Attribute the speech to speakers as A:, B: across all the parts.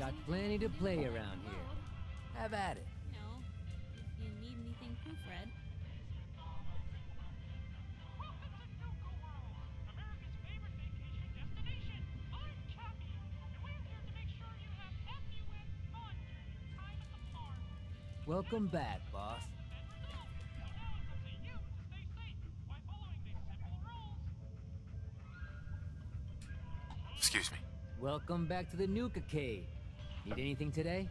A: got plenty to play around here. Have at it.
B: You know, if you need anything proofread.
C: Welcome to Nuka World, America's favorite vacation destination. I'm Cappy, and we're here to make sure you have fun during your time at the park.
A: Welcome back, boss.
C: And we're done. So now it's up to you to stay safe by following these simple rules.
D: Excuse me.
A: Welcome back to the Nuka Cave. Need anything today?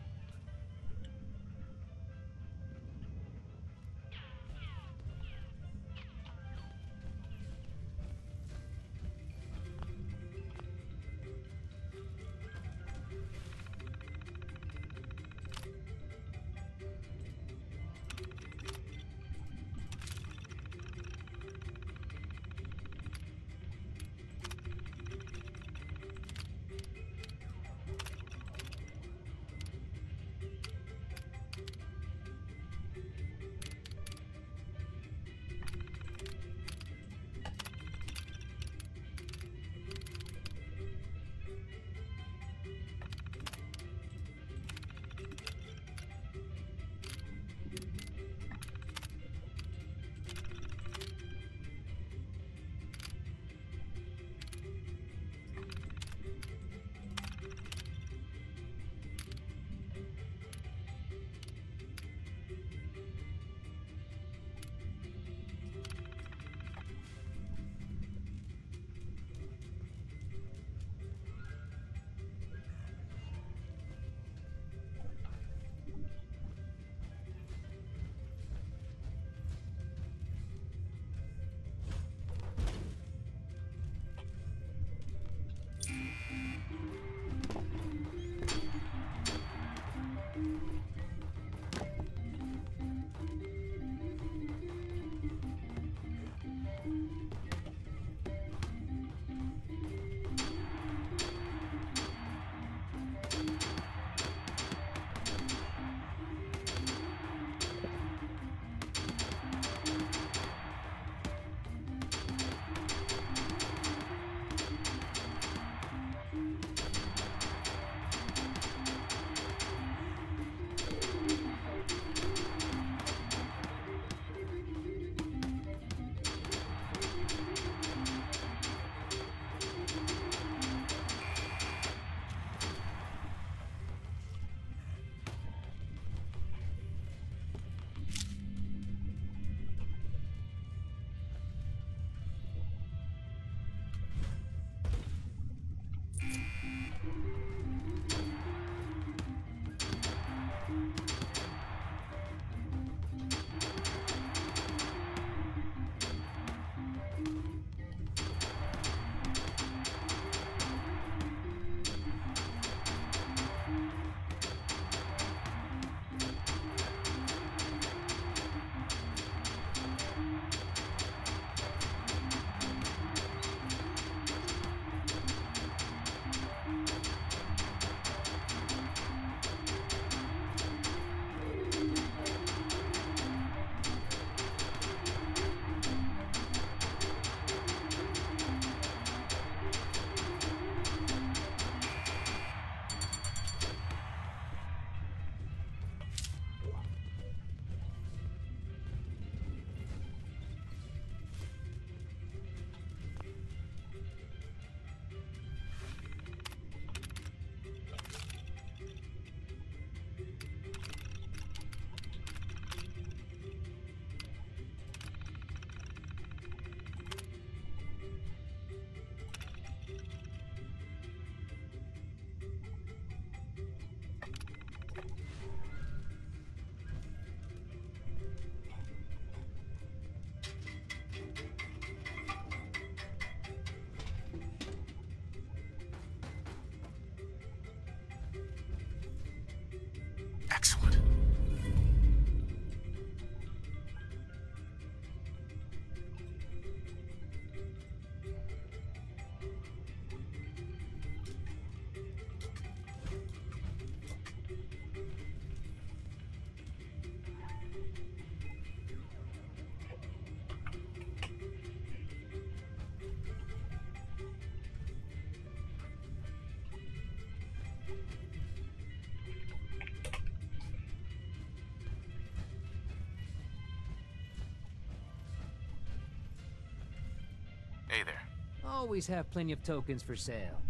A: always have plenty of tokens for sale.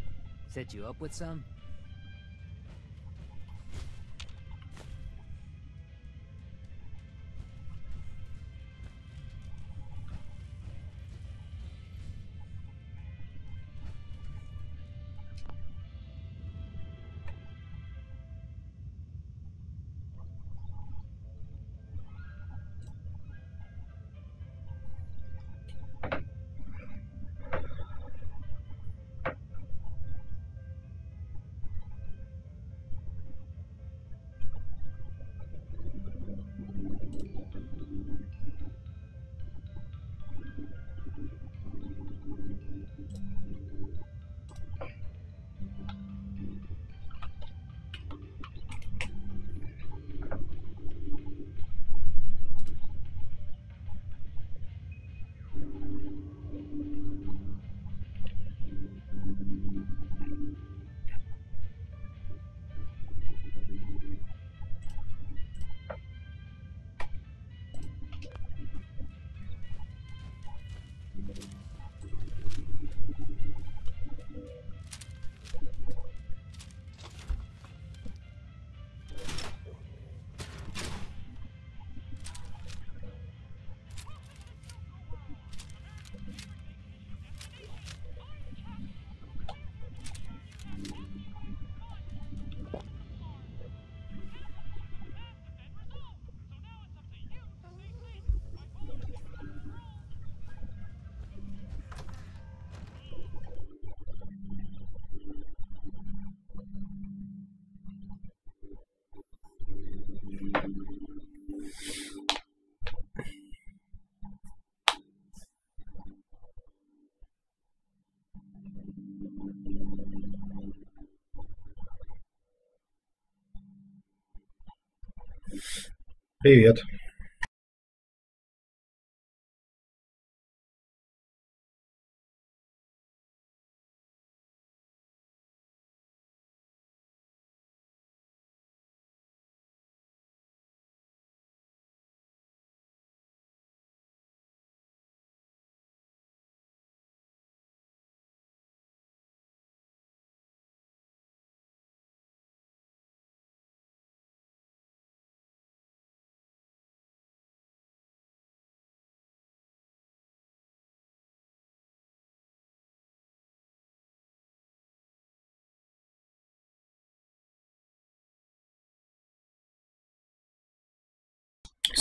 A: Set you up with some?
E: Привет.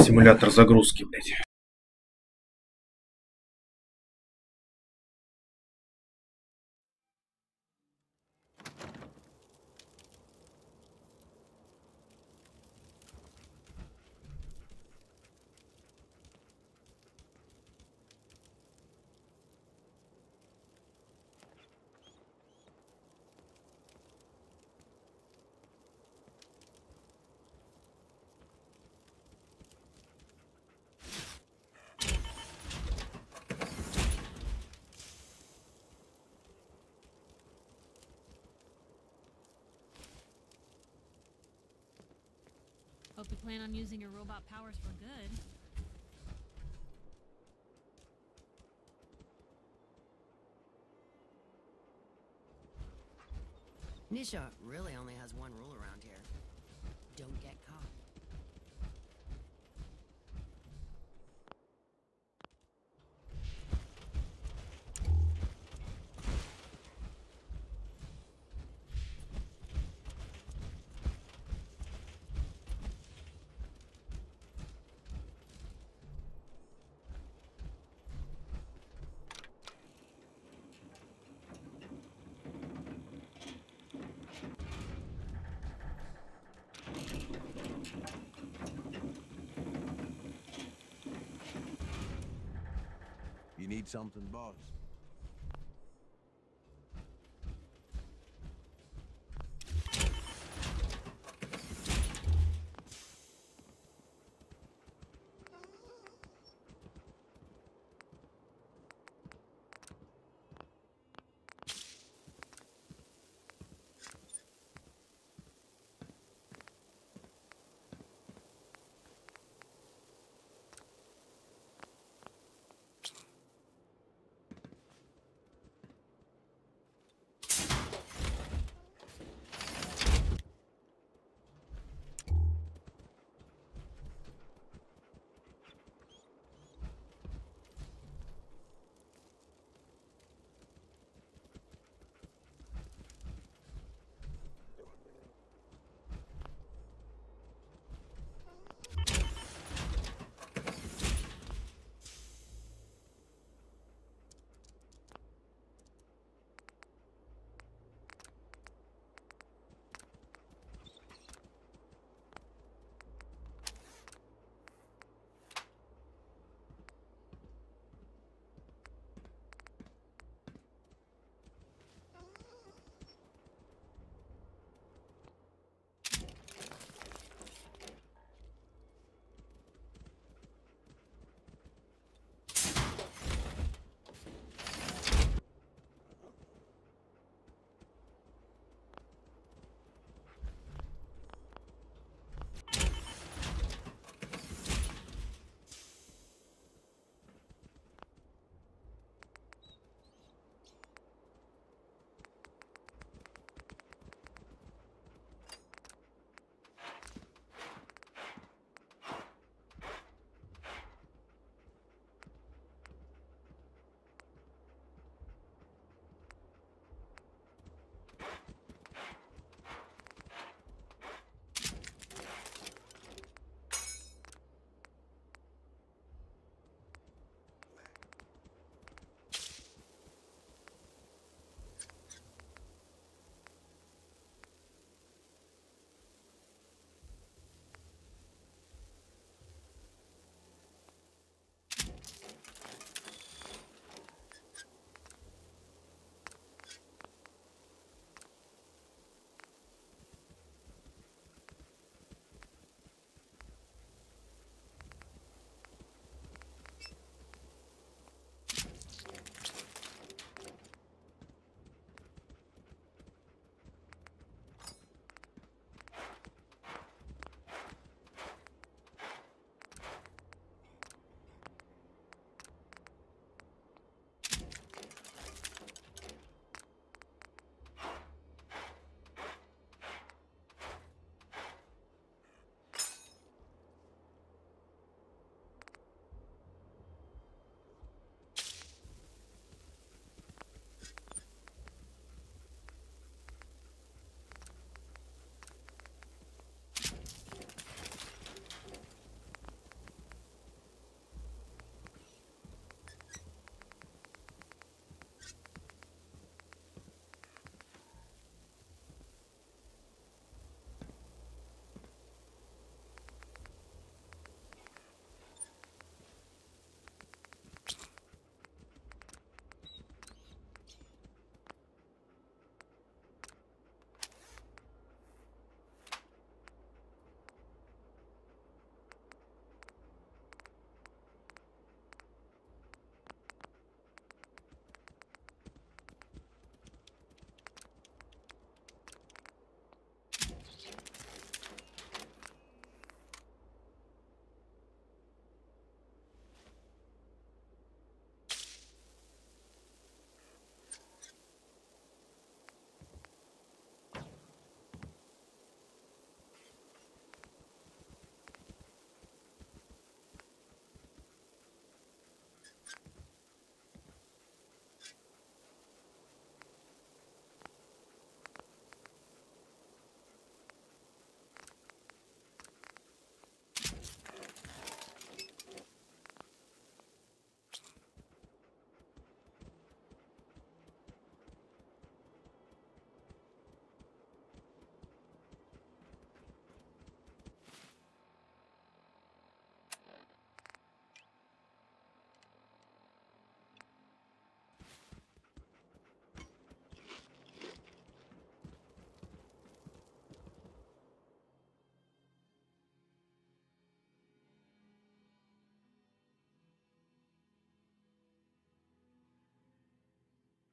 E: Симулятор загрузки, блядь.
B: Hope you plan on using your robot powers for good.
F: Nisha really only has one rule around here. Don't get caught.
G: You need something, boss?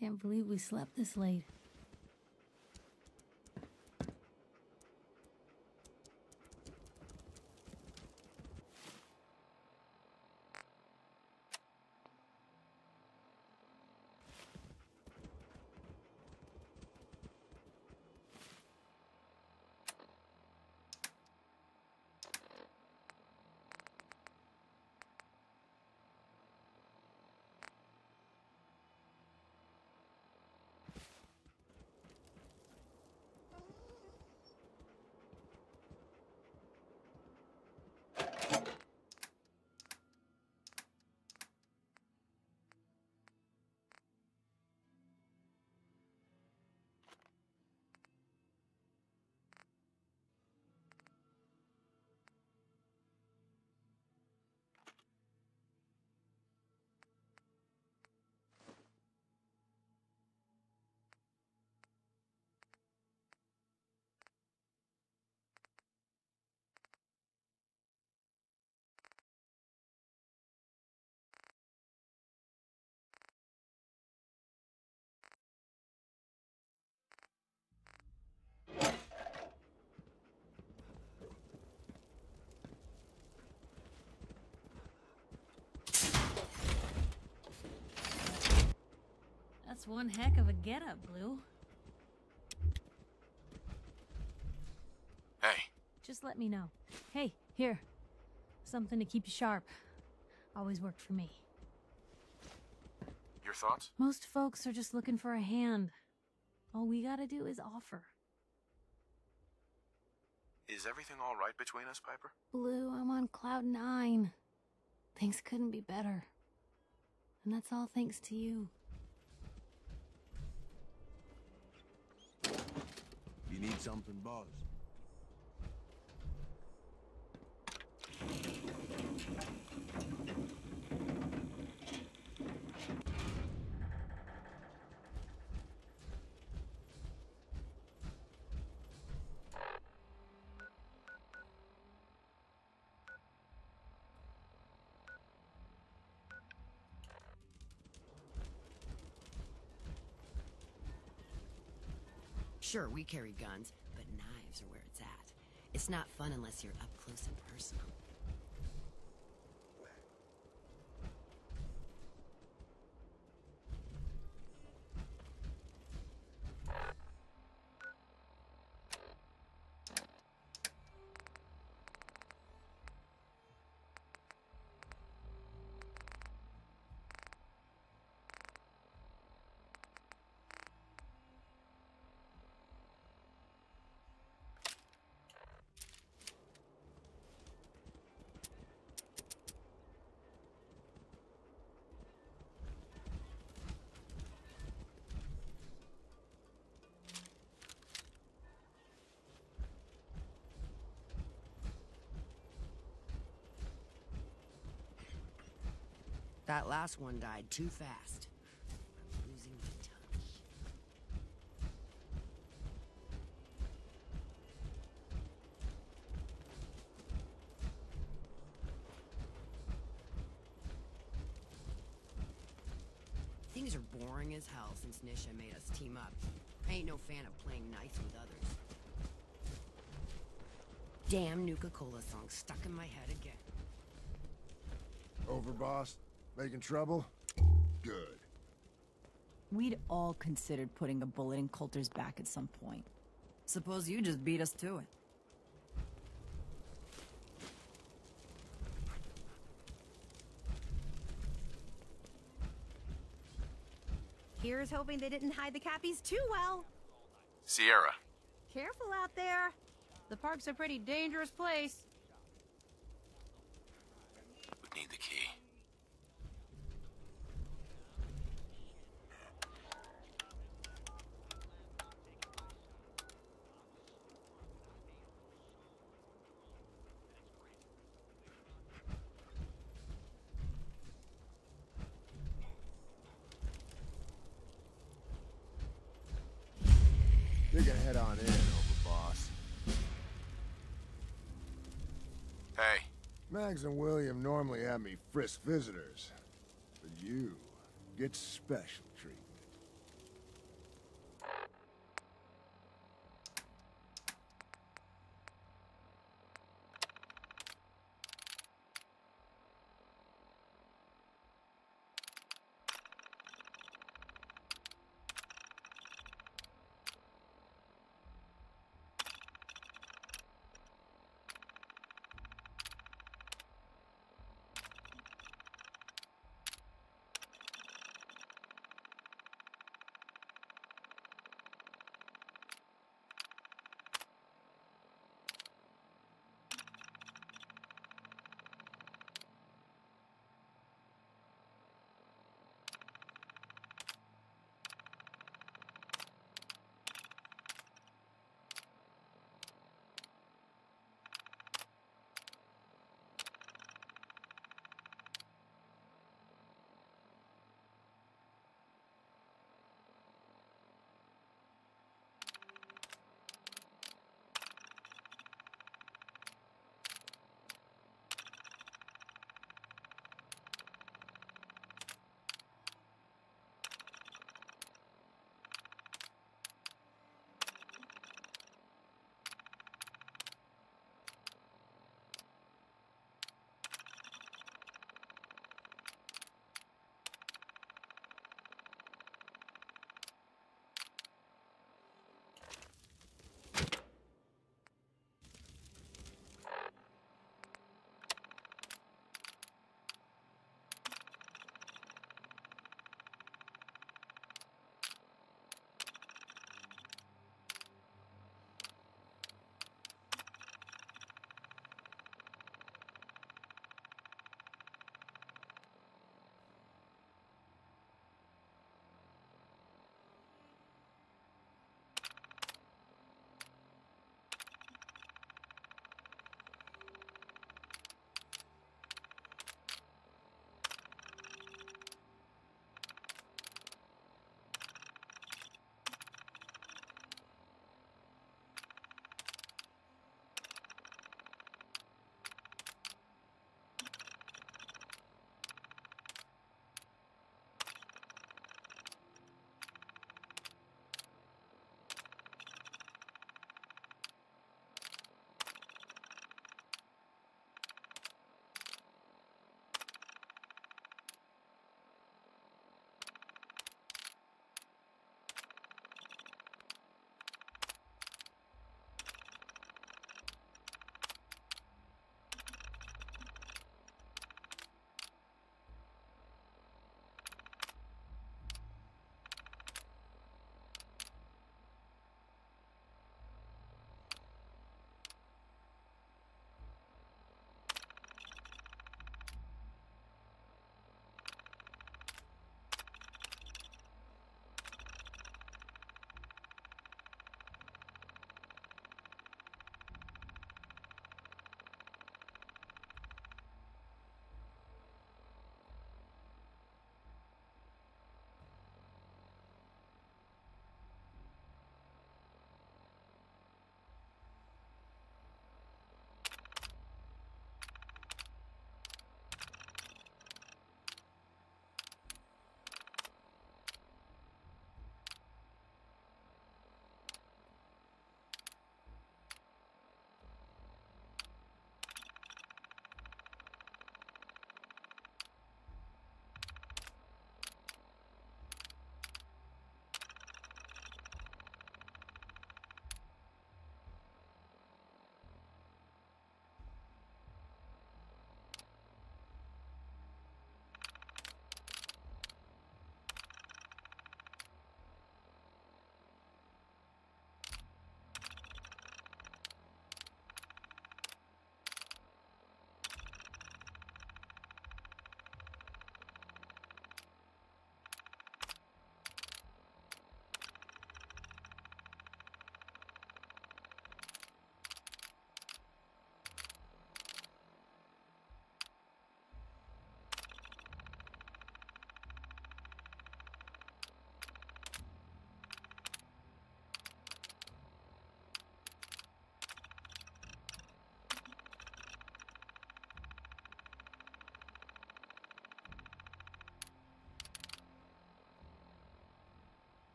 B: Can't believe we slept this late. That's one heck of a getup, Blue.
D: Hey,
B: Just let me know. Hey, here. Something to keep you sharp. Always worked for me.
D: your thoughts?
B: Most folks are just looking for a hand. All we gotta do is offer.
D: Is everything all right between us, Piper?
B: Blue, I'm on cloud 9. Things couldn't be better. And that's all thanks to you.
G: You need something, boss?
F: Sure, we carry guns, but knives are where it's at. It's not fun unless you're up close and personal. That last one died too fast. I'm losing my touch. Things are boring as hell since Nisha made us team up. I ain't no fan of playing nice with others. Damn Nuka-Cola song stuck in my head again.
G: Over, boss? Making trouble? Good.
H: We'd all considered putting a bullet in Coulter's back at some point.
F: Suppose you just beat us to it.
I: Here's hoping they didn't hide the cappies too well.
D: Sierra.
I: Careful out there. The park's a pretty dangerous place.
D: We need the key.
G: You're gonna head on in, over, boss.
D: Hey,
G: Mags and William normally have me frisk visitors. But you get special treatment.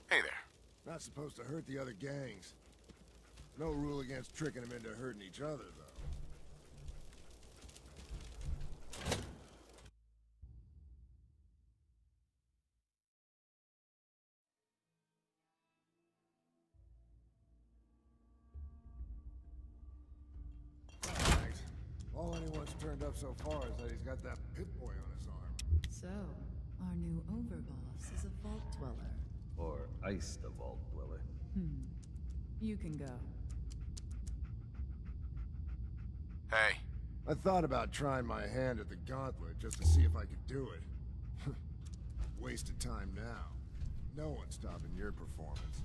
D: Hey there.
G: Not supposed to hurt the other gangs. No rule against tricking them into hurting each other, though. Thanks. All anyone's turned up so far is that he's got that Pip-Boy on his arm.
H: So, our new overboss is a vault dweller.
J: Or iced the vault dweller.
H: You can go.
D: Hey.
G: I thought about trying my hand at the gauntlet just to see if I could do it. Waste of time now. No one's stopping your performance.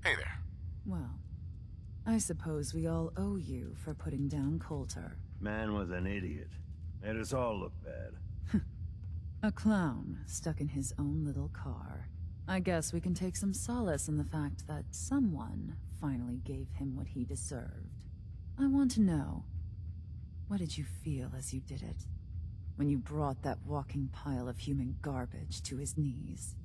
D: Hey there.
H: Well, I suppose we all owe you for putting down Coulter.
J: Man was an idiot. Made us all look bad.
H: A clown stuck in his own little car. I guess we can take some solace in the fact that someone finally gave him what he deserved. I want to know, what did you feel as you did it? When you brought that walking pile of human garbage to his knees?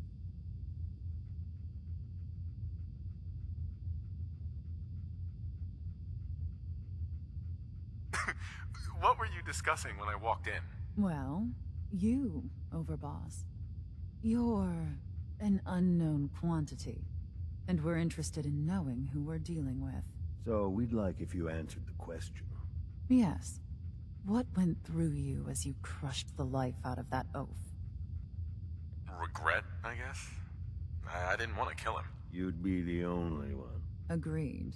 D: What were you discussing when I walked in?
H: Well, you, Overboss. You're an unknown quantity, and we're interested in knowing who we're dealing with.
J: So we'd like if you answered the question.
H: Yes. What went through you as you crushed the life out of that oaf?
D: Regret, I guess? I didn't want to kill him.
J: You'd be the only one.
H: Agreed.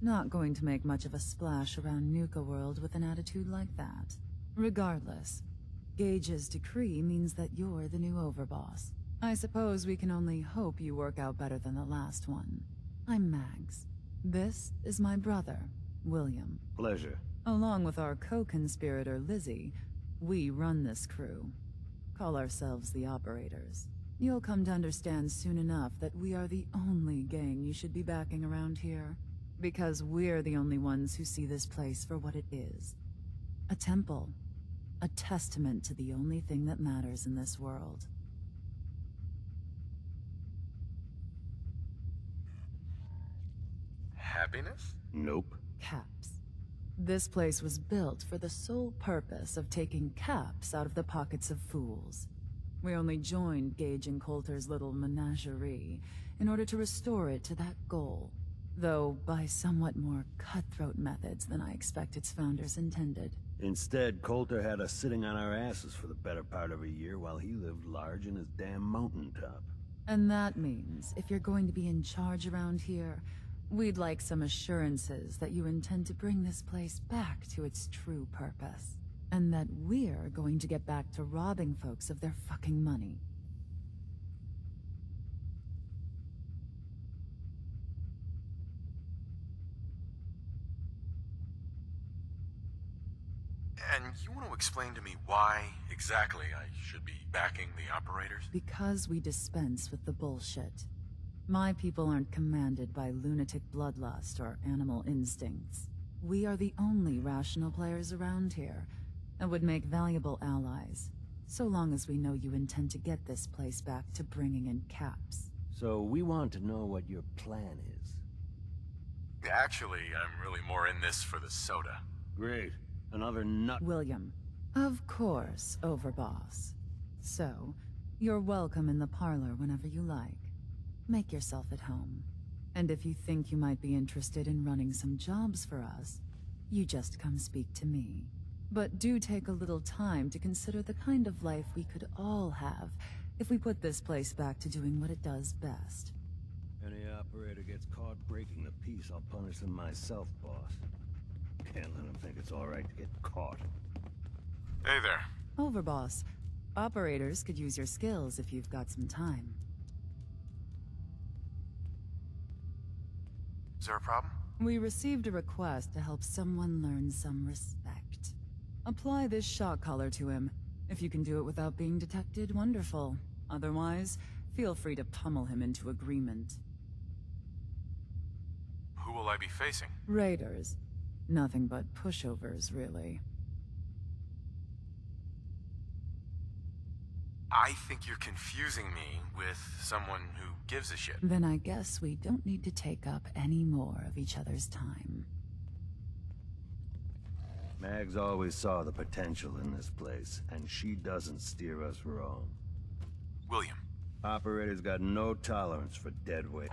H: Not going to make much of a splash around Nuka World with an attitude like that. Regardless, Gage's decree means that you're the new Overboss. I suppose we can only hope you work out better than the last one. I'm Mags. This is my brother, William.
J: Pleasure.
H: Along with our co-conspirator, Lizzie, we run this crew. Call ourselves the Operators. You'll come to understand soon enough that we are the only gang you should be backing around here. Because we're the only ones who see this place for what it is. A temple. A testament to the only thing that matters in this world.
D: Happiness?
J: Nope.
H: Caps. This place was built for the sole purpose of taking caps out of the pockets of fools. We only joined Gage and Coulter's little menagerie in order to restore it to that goal. Though by somewhat more cutthroat methods than I expect its founders intended.
J: Instead, Coulter had us sitting on our asses for the better part of a year while he lived large in his damn mountaintop.
H: And that means, if you're going to be in charge around here, we'd like some assurances that you intend to bring this place back to its true purpose. And that we're going to get back to robbing folks of their fucking money.
D: And you want to explain to me why exactly I should be backing the Operators?
H: Because we dispense with the bullshit. My people aren't commanded by lunatic bloodlust or animal instincts. We are the only rational players around here, and would make valuable allies, so long as we know you intend to get this place back to bringing in caps.
J: So we want to know what your plan is.
D: Actually, I'm really more in this for the soda.
J: Great. Another nut.
H: William. Of course, Overboss. So, you're welcome in the parlor whenever you like. make yourself at home. And if you think you might be interested in running some jobs for us, you just come speak to me. But do take a little time to consider the kind of life we could all have if we put this place back to doing what it does best.
J: Any operator gets caught breaking the peace, I'll punish them myself, boss. Can't let them think it's all right to get caught.
D: Hey there.
H: Over, boss. Operators could use your skills if you've got some time.
D: Is there a problem?
H: We received a request to help someone learn some respect. Apply this shock collar to him. If you can do it without being detected, wonderful. Otherwise, feel free to pummel him into agreement.
D: Who will I be facing?
H: Raiders. Nothing but pushovers, really.
D: I think you're confusing me with someone who gives a shit.
H: Then I guess we don't need to take up any more of each other's time.
J: Mags always saw the potential in this place, and she doesn't steer us wrong.
D: William.
J: Operators got no tolerance for dead weight.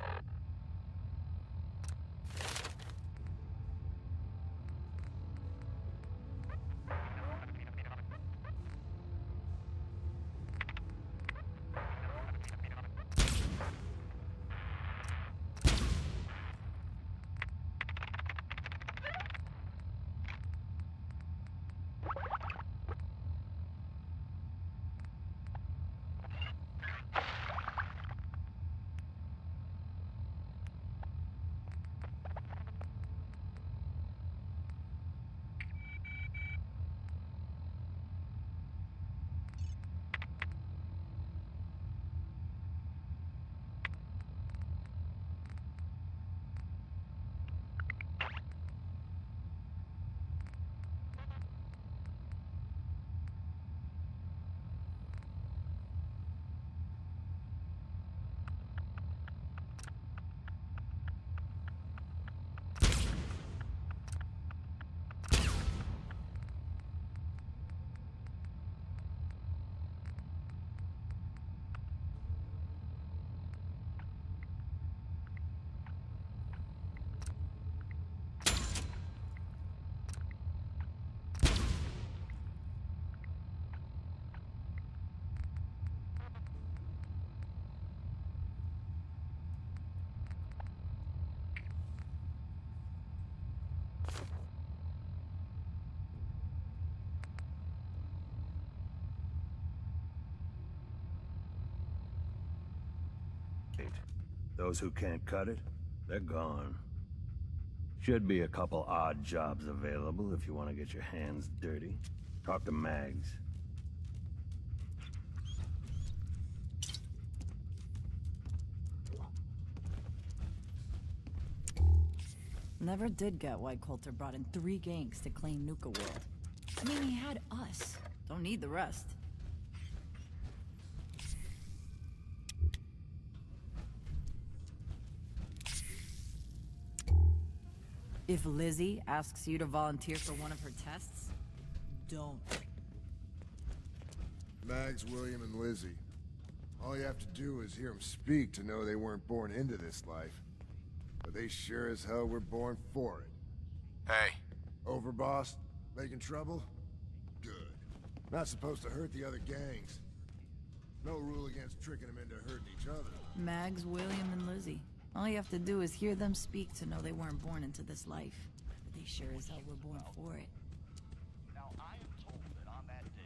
J: Those who can't cut it, they're gone. Should be a couple odd jobs available if you want to get your hands dirty. Talk to Mags.
K: Never did get why Coulter brought in 3 gangs to claim Nuka World. I mean, he had us. Don't need the rest. If Lizzie asks you to volunteer for one of her tests, don't.
G: Mags, William, and Lizzie. All you have to do is hear them speak to know they weren't born into this life. But they sure as hell were born for it.
D: Hey.
G: Over, boss? Making trouble? Good. Not supposed to hurt the other gangs. No rule against tricking them into hurting each other.
K: Mags, William, and Lizzie. All you have to do is hear them speak to know they weren't born into this life. But they sure as hell were born for it.
C: Now, I am told that on that day,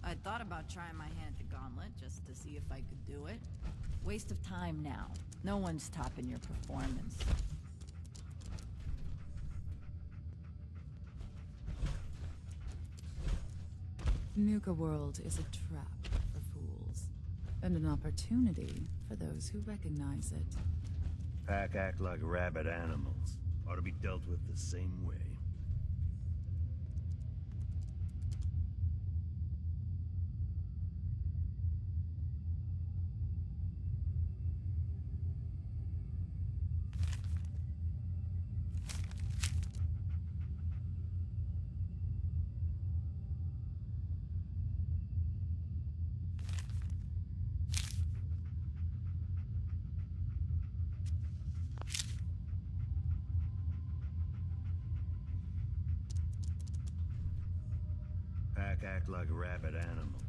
K: I thought about trying my hand at the gauntlet just to see if I could do it. Waste of time now. No one's topping your performance.
H: Nuka World is a trap for fools, and an opportunity for those who recognize it.
J: Pack act like rabid animals. Ought to be dealt with the same way. act like rabid animals.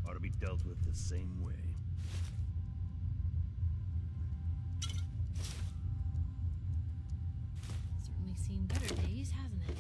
J: Ought to be dealt with the same way.
B: Certainly seen better days, hasn't it?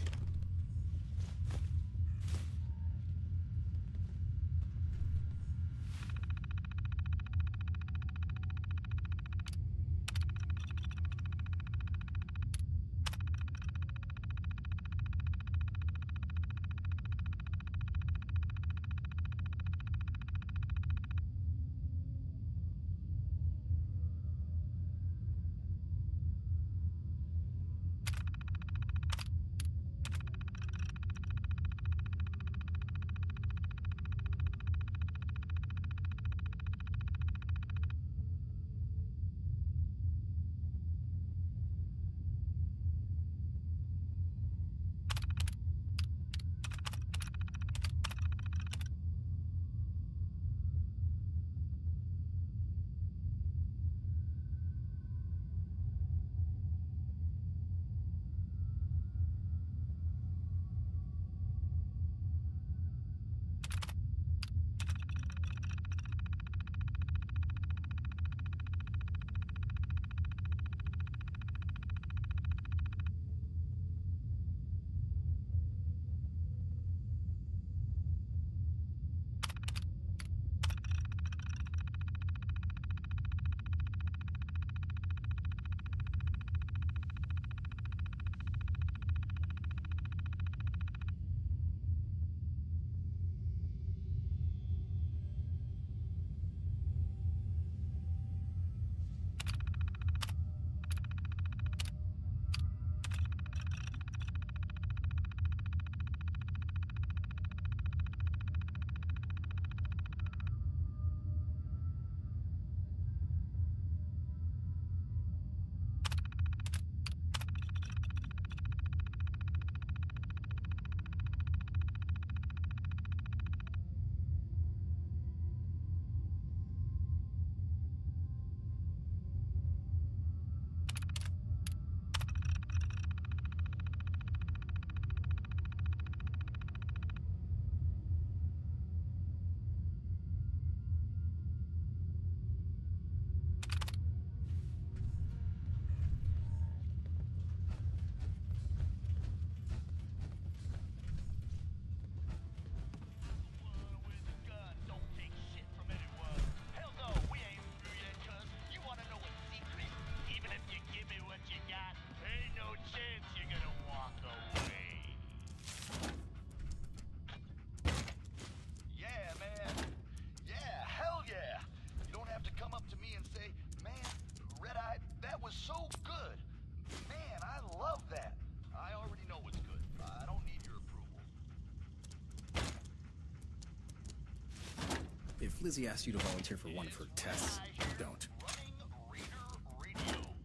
L: If Lizzie asks you to volunteer for one of her tests, don't.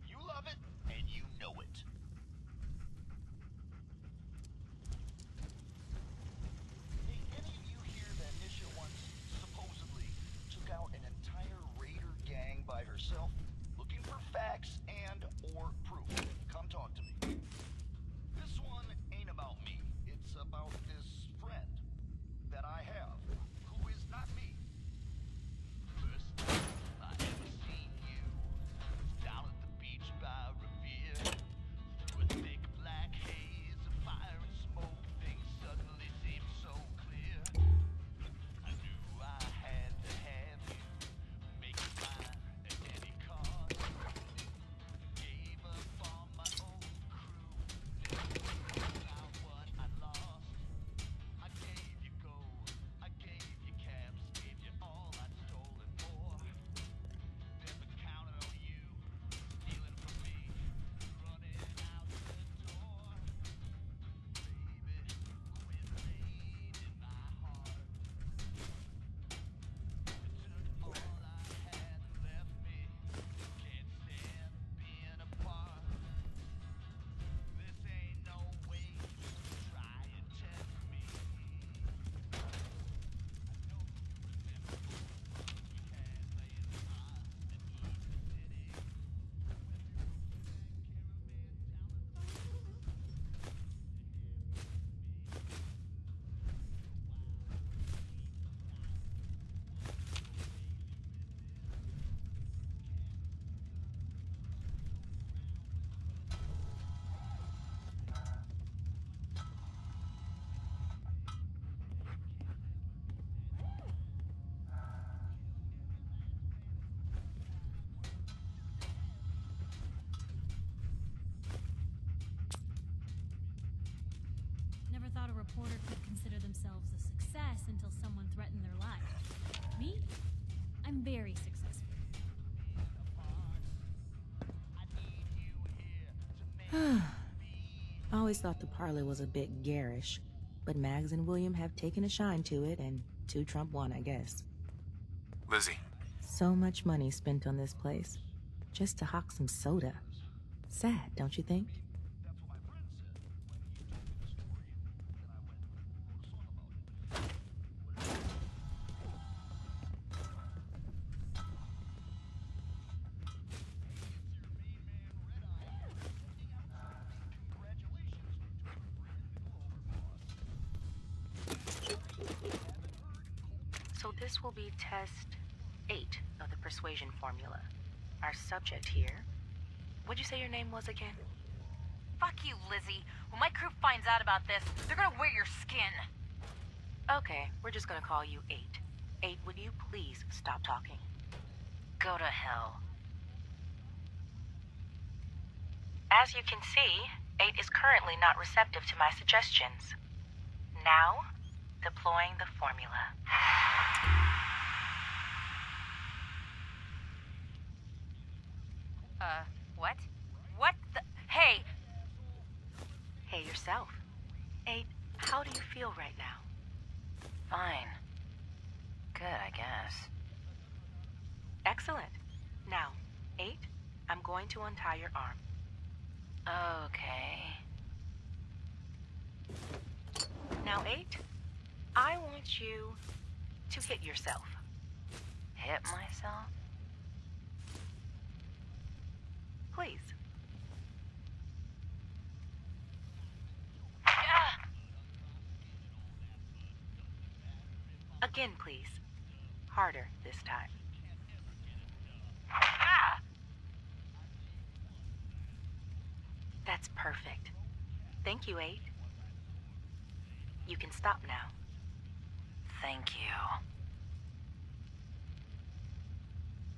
M: You love it, and you know it. Hey, any of you hear that Nisha once supposedly took out an entire raider gang by herself, looking for facts and or proof? Come talk to me. This one ain't about me. It's about this friend that I have, who is not me. First I ever seen
N: I'm very successful.
O: I always thought the parlor was a bit garish, but Mags and William have taken a shine to it, and two trump one, I guess.
D: Lizzie.
O: So much money spent on this place, just to hawk some soda. Sad, don't you think? So this will be test 8 of the persuasion formula. Our subject here... What'd you say your name was again?
P: Fuck you, Lizzie. When my crew finds out about this, they're gonna wear your skin.
O: Okay, we're just gonna call you 8. 8, would you please stop talking?
P: Go to hell.
O: As you can see, 8 is currently not receptive to my suggestions. Now, deploying the formula.
P: What? What the... Hey!
O: Hey yourself. 8, how do you feel right now?
P: Fine. Good, I guess.
O: Excellent. Now, 8, I'm going to untie your arm.
P: Okay.
O: Now, 8, I want you to hit yourself.
P: Hit myself?
O: Please. Again, please. Harder this time. That's perfect. Thank you, 8. You can stop now.
P: Thank you.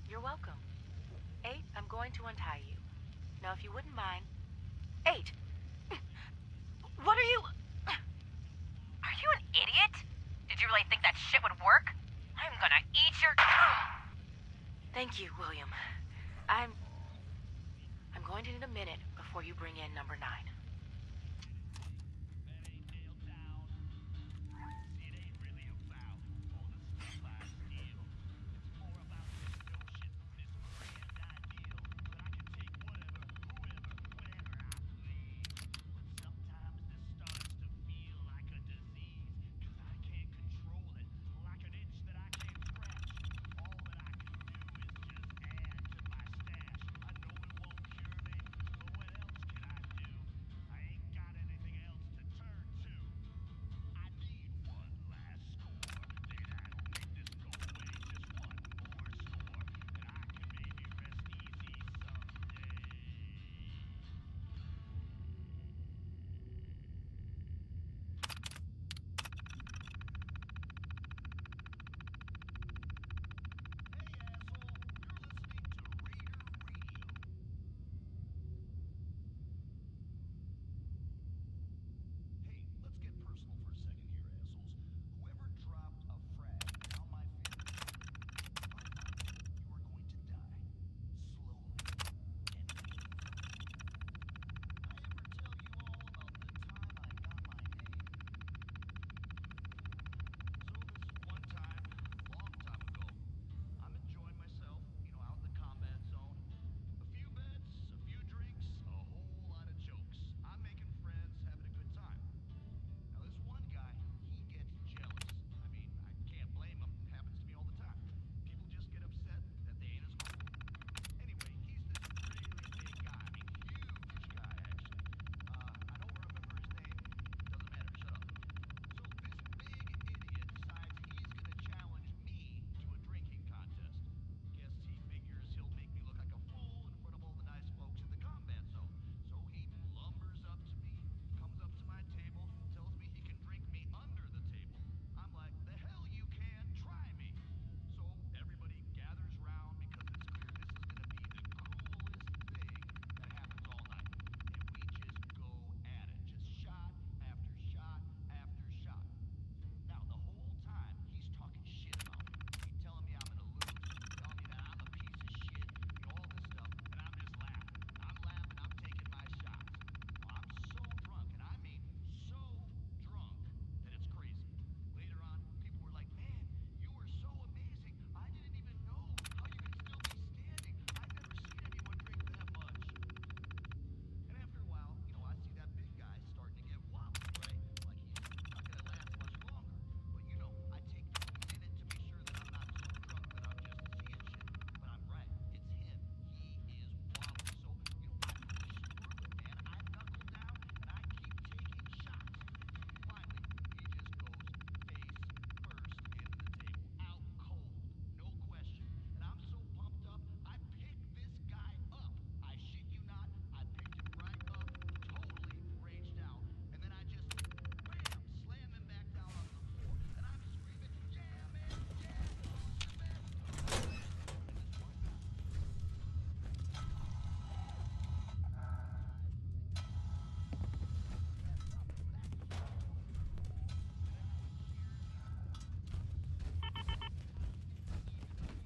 O: You're welcome. 8, I'm going to untie you. Now, if you wouldn't mind... 8!
P: What are you... Are you an idiot? Did you really think that shit would work? I'm gonna eat your...
O: Thank you, William. I'm going to need a minute before you bring in number 9.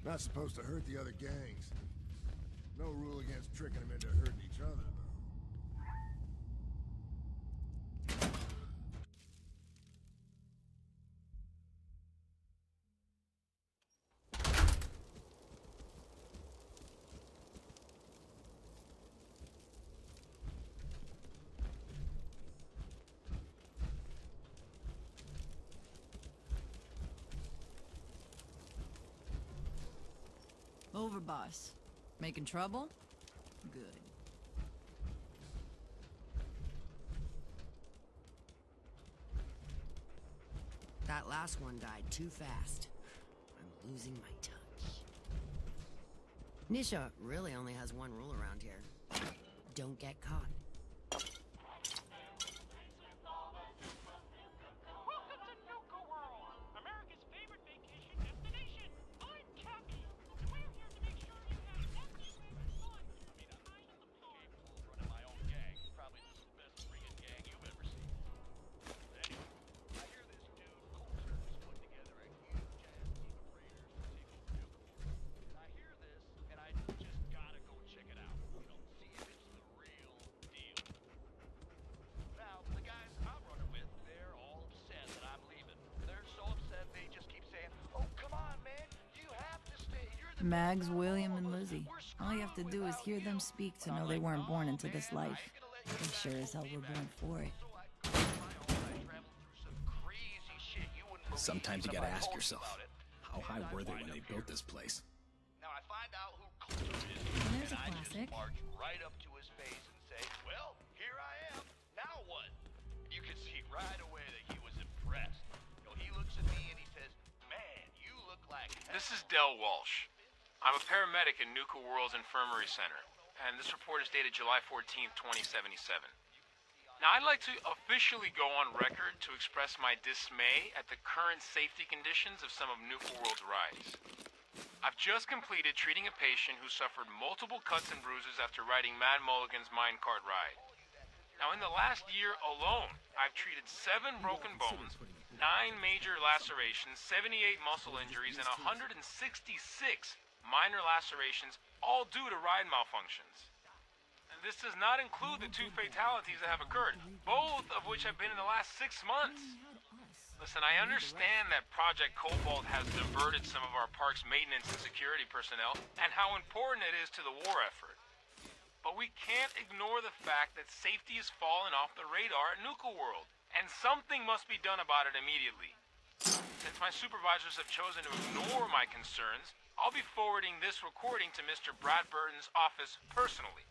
G: Not supposed to hurt the other gangs. No rule against tricking them into hurting each other, though.
K: Overboss. Making trouble? Good.
F: That last one died too fast. I'm losing my touch. Nisha really only has one rule around here. Don't get caught.
C: Welcome to Nuka World, America's favorite vacation destination. I'm Cappy, and we're here to make sure you have every fun. Time at the park.
M: Running my own gang. Probably the best friggin' gang you've ever seen. Anyway, I hear this dude, Coulter, is putting together a huge ass team of raiders to take over Nuka World. And I hear this, and I just gotta go check it out. You know, see if it's the real deal. Now, the guys I'm running with, they're all upset that I'm leaving. They're so upset they just keep saying, "Oh, come on, man, you have to stay. You're the
K: Mags, William, and Lizzie. All you have to do is hear them speak to know they weren't born into this life. They sure as hell were born for it.
L: Sometimes you gotta ask yourself, how high were they when they built this place?
M: Now I find out who Coulter is,
B: There's
M: and
B: a
M: I just
B: classic.
M: march right up to his face and say, "Well, here I am. Now what?" You could see right away that he was impressed. You know, he looks at me and he says, "Man, you look like."
N: This is Del Walsh. I'm a paramedic in Nuka World's Infirmary Center, and this report is dated July 14th, 2077. Now, I'd like to officially go on record to express my dismay at the current safety conditions of some of Nuka World's rides. I've just completed treating a patient who suffered multiple cuts and bruises after riding Mad Mulligan's minecart ride. Now, in the last year alone, I've treated 7 broken bones, 9 major lacerations, 78 muscle injuries, and 166 minor lacerations, all due to ride malfunctions. And this does not include the 2 fatalities that have occurred, both of which have been in the last 6 months. Listen, I understand that Project Cobalt has diverted some of our park's maintenance and security personnel, and how important it is to the war effort. But we can't ignore the fact that safety has fallen off the radar at Nuka World, and something must be done about it immediately. Since my supervisors have chosen to ignore my concerns, I'll be forwarding this recording to Mr. Bradburton's office personally.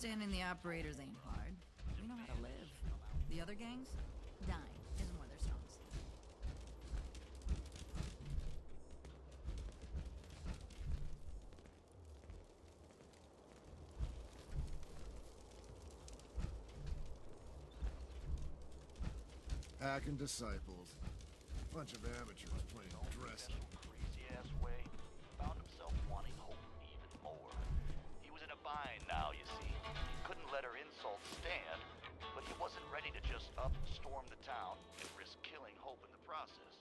K: Understanding the operators ain't hard. We know how to live. The other gangs? Dying isn't one of their strong suits.
G: Hacking disciples. Bunch of amateurs playing dress.
M: Crazy-ass way. Found himself wanting hope even more. He was in a bind now, you see. He couldn't let her insults stand, but he wasn't ready to just storm the town and risk killing Hope in the process.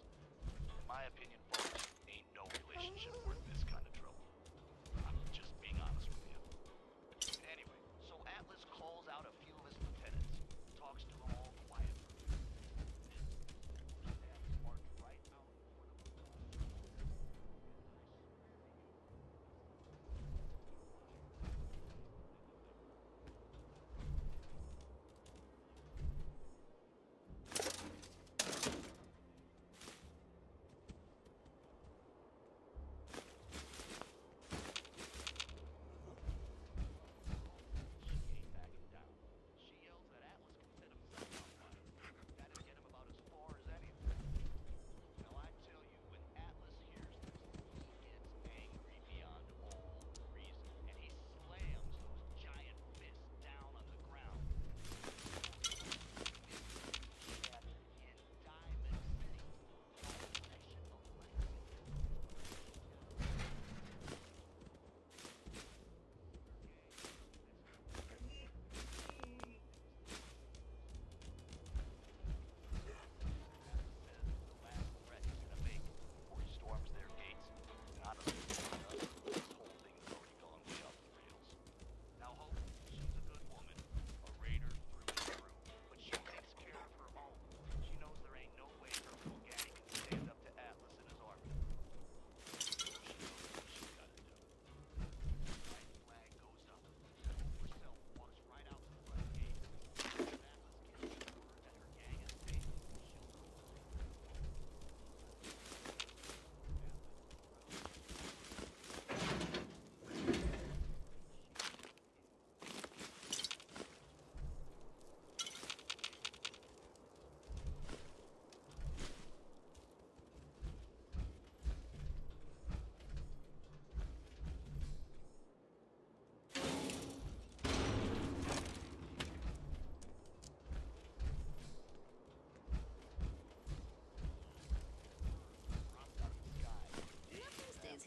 M: In my opinion, folks, ain't no relationship worth this kind of trouble. I'm just being honest with you. Anyway, so Atlas calls out a few of his lieutenants, talks to them all quietly.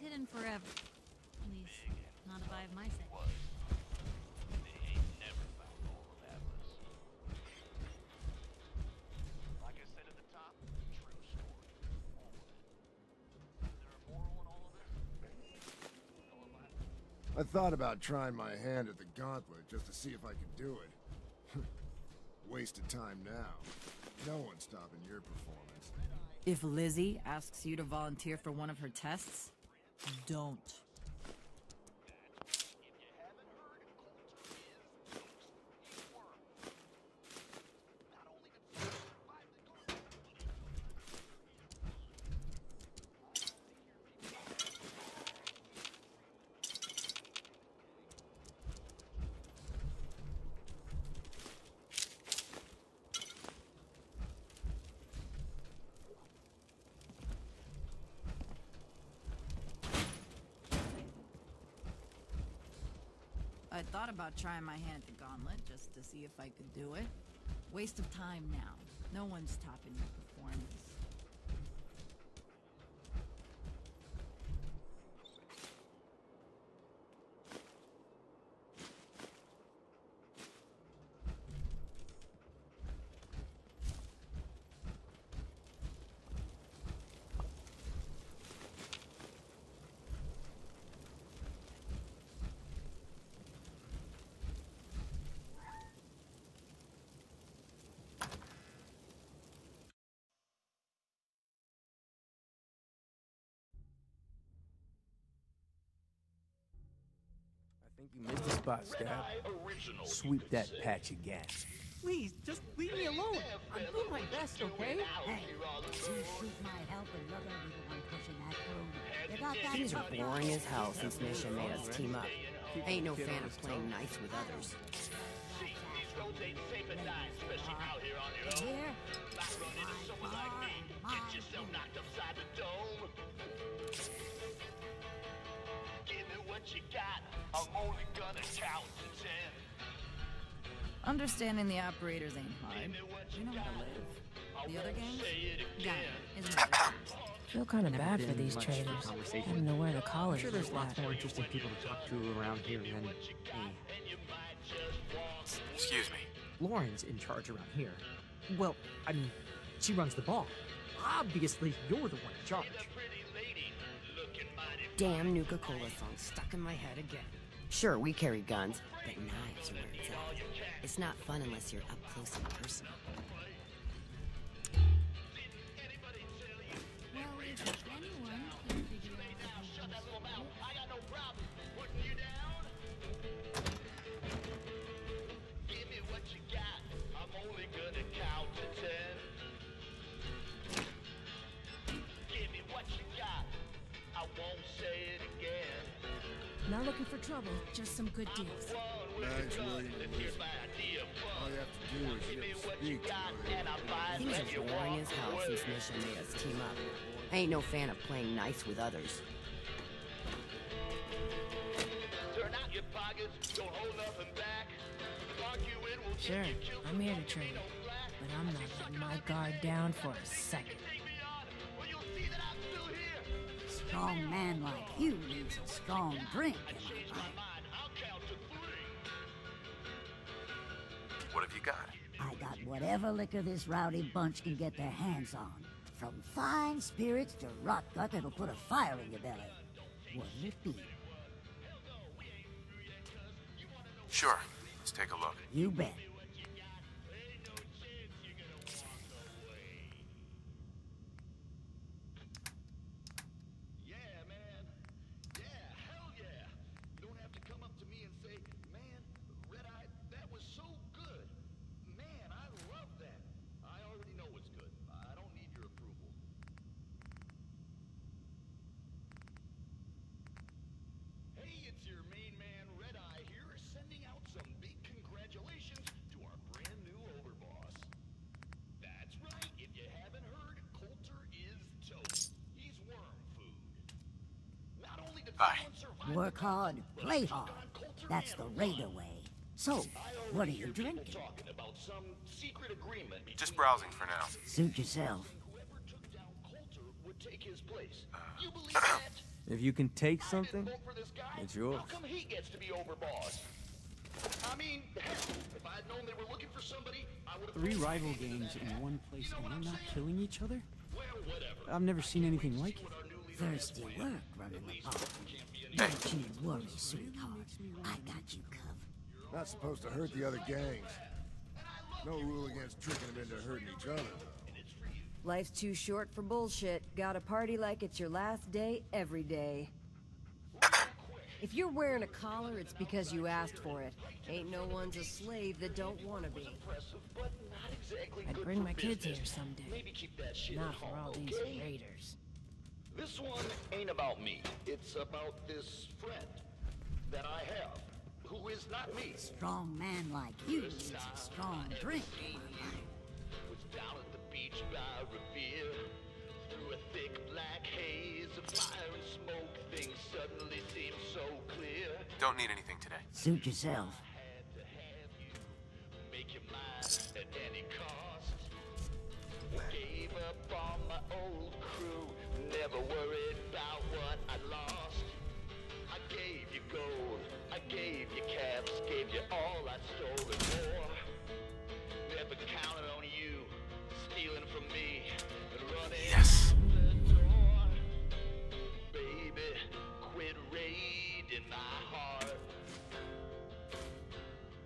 B: Hidden forever. At least, not if I have my say.
M: They ain't never found all of Atlas. Like I said at the top, true story. All of it. Is there a moral in all of this?
G: I thought about trying my hand at the gauntlet just to see if I could do it. Wasted time now. No one's stopping your performance.
K: If Lizzie asks you to volunteer for one of her tests, don't. I thought about trying my hand at the gauntlet just to see if I could do it. Waste of time now. No one's topping your performance.
Q: I think you missed the spot, Scab. Sweep that patch again.
A: Please, just leave me alone. I'm doing my best, okay?
B: Hey, two shoot might help another little one pushing that through. You got that?
F: Things are boring as hell since Nisha made us team up. Ain't no fan of playing nice with others.
K: Understanding the operators ain't hard. You know how to live. The other gangs? Got it, isn't it?
R: Feel kind of bad for these traders, having to wear the collars.
A: I'm sure there's lots more interesting people to talk to around here than me.
D: Excuse me.
A: Lauren's in charge around here. Well, I mean, she runs the ball. Obviously, you're the one in charge.
F: Damn Nuka Cola song stuck in my head again. Sure, we carry guns, but knives are where it's at. It's not fun unless you're up close and personal.
R: Not looking for trouble, just some good deals.
G: Nice, William. All you have to do is hit speak.
F: Things are boring as hell since Nisha made us team up. I ain't no fan of playing nice with others.
M: Turn out your pockets, don't hold nothing back. Lock you in, we'll
R: Sure, I'm here to trade, but I'm not letting my guard down for a second.
S: Strong man like you needs a strong drink, am I right?
D: What have you got?
S: I got whatever liquor this rowdy bunch can get their hands on. From fine spirits to rot gut that'll put a fire in your belly. What'll it be?
D: Sure. Let's take a look.
S: You bet. Work hard, play hard. That's the Raider way. So, what are you drinking?
D: Just browsing for now.
S: Suit yourself.
Q: If you can take something, it's yours.
M: How come he gets to be overboss? I mean, if I'd known they were looking for somebody, I would have
Q: 3 rival gangs in one place and they're not killing each other? I've never seen anything like it.
S: Thirsty work running the park. Don't you worry, sweetheart. I got you covered.
G: Not supposed to hurt the other gangs. No rule against tricking them into hurting each other, though.
T: Life's too short for bullshit. Gotta party like it's your last day every day. If you're wearing a collar, it's because you asked for it. Ain't no one's a slave that don't want to be.
R: I'd bring my kids here someday. Not for all these raiders.
M: This one ain't about me. It's about this friend that I have, who is not me.
S: Strong man like you needs a strong drink, am I right?
M: Was down at the beach by Revere, through a thick black haze of fire and smoke. Things suddenly seemed so clear.
D: Don't need anything today.
S: Suit yourself.
M: Had to have you, make your mind at any cost. Gave up on my old crew. Never worried about what I lost. I gave you gold, I gave you caps, gave you all I stole and more. Never counted on you, stealing from me and running the door. Baby, quit raiding my heart.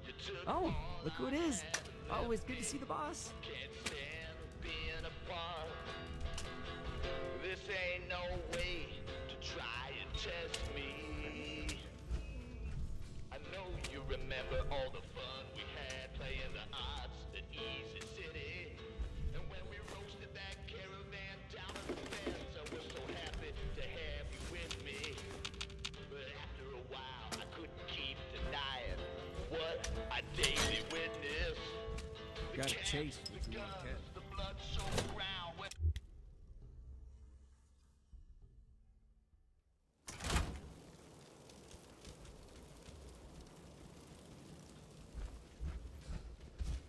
M: You took
A: Oh, look who it is. Oh, it's good to see the boss.
M: Can't stand being apart. This ain't no way to try and test me. I know you remember all the fun we had playing the odds at Easy City. And when we roasted that caravan down at the fence, I was so happy to have you with me. But after a while, I couldn't keep
L: Got a chase with you on cat.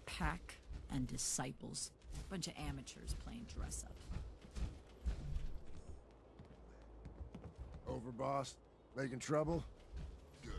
K: Pack and disciples. Bunch of amateurs playing dress up.
G: Over, boss? Making trouble? Good.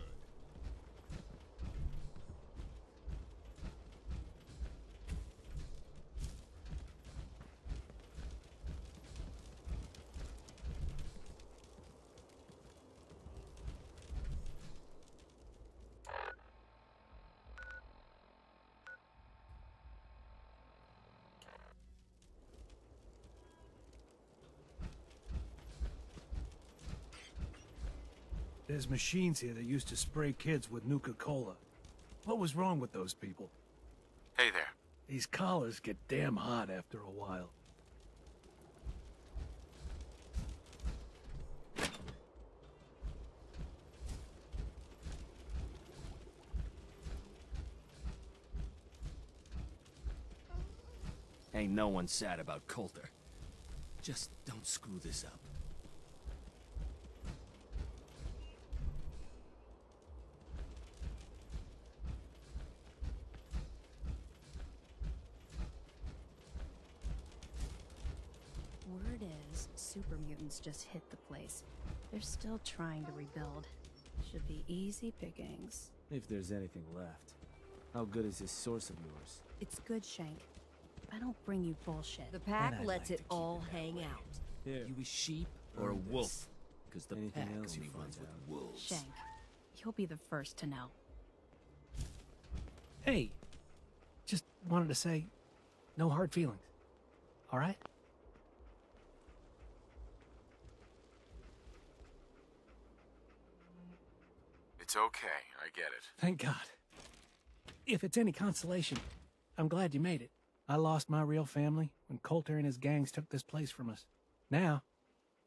J: There's machines here that used to spray kids with Nuka Cola. What was wrong with those people?
D: Hey there.
J: These collars get damn hot after a while.
L: Ain't no one sad about Coulter. Just don't screw this up.
U: Word is, super mutants just hit the place. They're still trying to rebuild. Should be easy pickings.
Q: If there's anything left. How good is this source of yours?
U: It's good, Shank. I don't bring you bullshit.
T: The pack
Q: And I'd
T: lets
Q: like
T: it
Q: to keep
T: all
Q: it that
T: hang
Q: way.
T: out.
Q: Here.
L: You a sheep or a
Q: Earn this.
L: wolf? Because the
Q: Anything
L: pack
Q: else you
L: only
Q: find
L: runs with
Q: out?
L: wolves.
U: Shank, you'll be the first to know.
J: Hey, just wanted to say, no hard feelings. All right?
D: It's okay, I get it.
J: Thank God. If it's any consolation, I'm glad you made it. I lost my real family when Coulter and his gangs took this place from us. Now,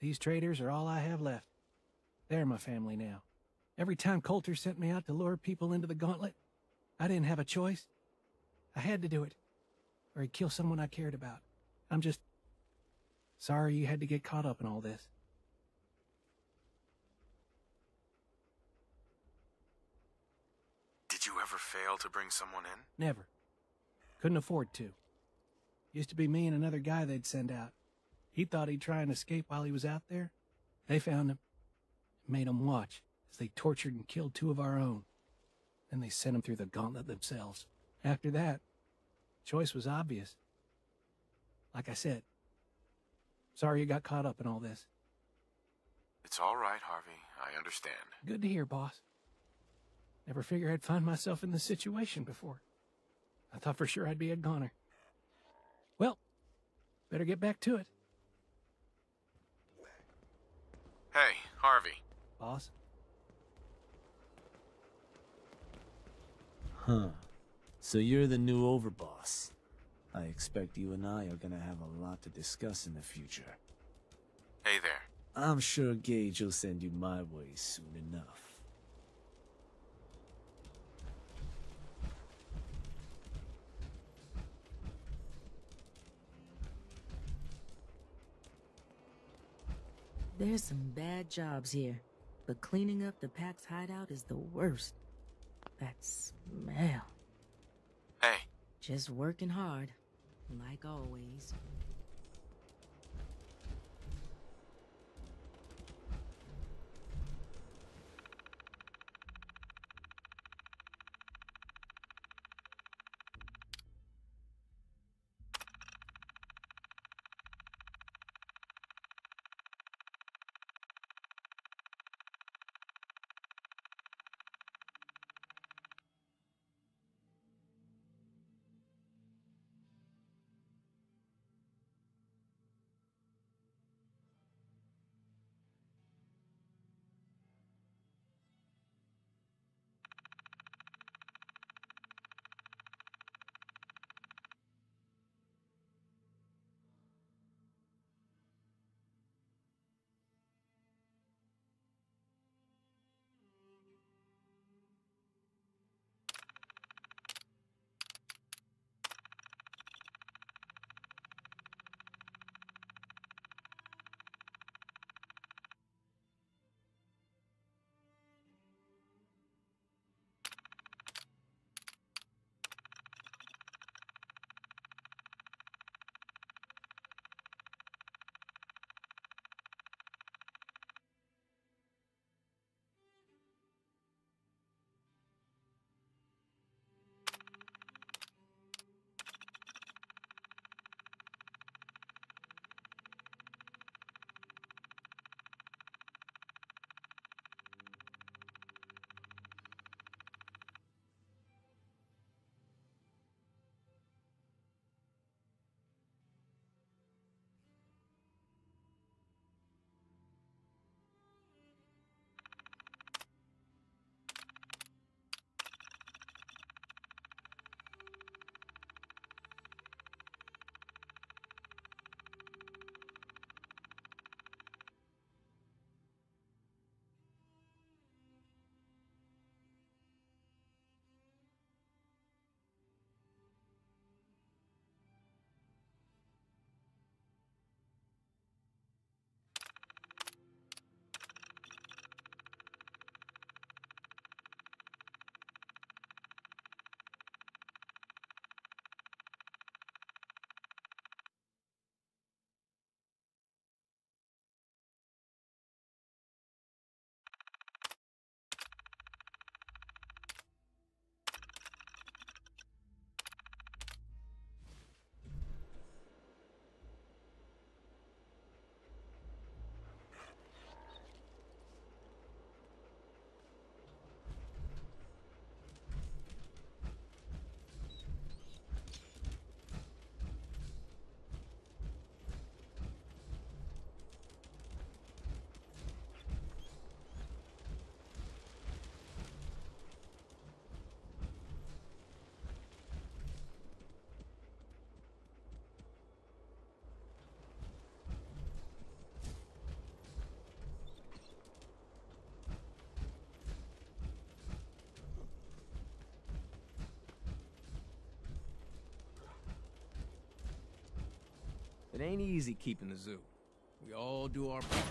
J: these traitors are all I have left. They're my family now. Every time Coulter sent me out to lure people into the gauntlet, I didn't have a choice. I had to do it, or he'd kill someone I cared about. I'm just sorry you had to get caught up in all this.
D: Did you ever fail to bring someone in?
J: Never. Couldn't afford to. Used to be me and another guy they'd send out. He thought he'd try and escape while he was out there. They found him, made him watch as they tortured and killed two of our own. Then they sent him through the gauntlet themselves. After that, choice was obvious. Like I said, sorry you got caught up in all this.
D: It's all right, Harvey. I understand.
J: Good to hear, boss. Never figured I'd find myself in this situation before. I thought for sure I'd be a goner. Well, better get back to it.
D: Hey, Harvey.
J: Boss?
Q: Huh. So you're the new overboss. I expect you and I are gonna have a lot to discuss in the future.
D: Hey there.
Q: I'm sure Gage will send you my way soon enough.
R: There's some bad jobs here, but cleaning up the pack's hideout is the worst. That smell.
D: Hey.
R: Just working hard, like always.
E: ain't easy keeping the zoo. We all do our part.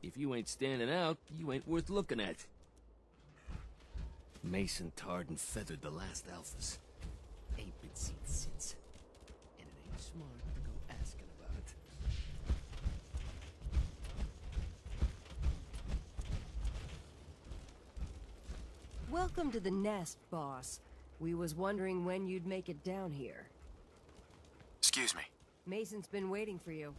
V: If you ain't standing out, you ain't worth looking at. Mason tarred and feathered the last alphas. Ain't been seen since. And it ain't smart to go asking about it.
T: Welcome to the nest, boss. We was wondering when you'd make it down here.
D: Excuse me.
T: Mason's been waiting for you.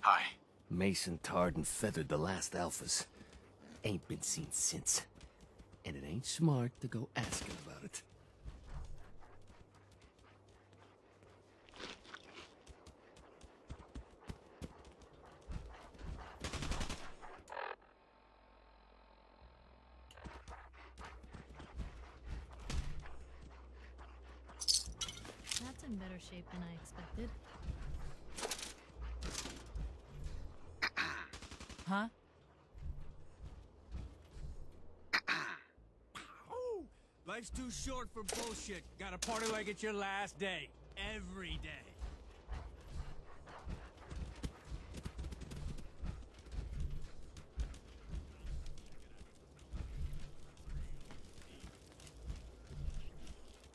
D: Hi.
V: Mason tarred and feathered the last alphas. Ain't been seen since. And it ain't smart to go asking about it.
B: That's in better shape than I expected.
H: Huh?
E: Life's too short for bullshit. Gotta party like it's your last day. Every day.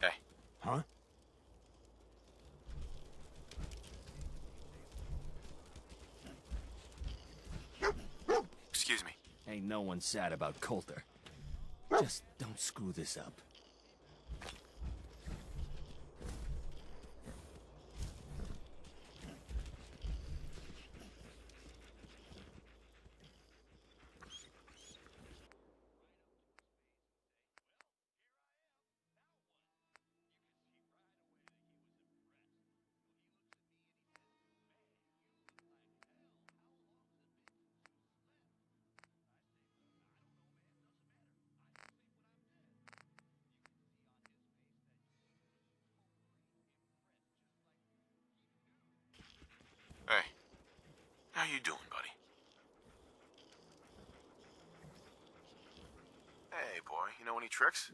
D: Hey.
E: Huh?
D: Excuse me.
V: Ain't no one sad about Coulter. Just don't screw this up.
D: Hey. How you doing, buddy? Hey, boy. You know any tricks?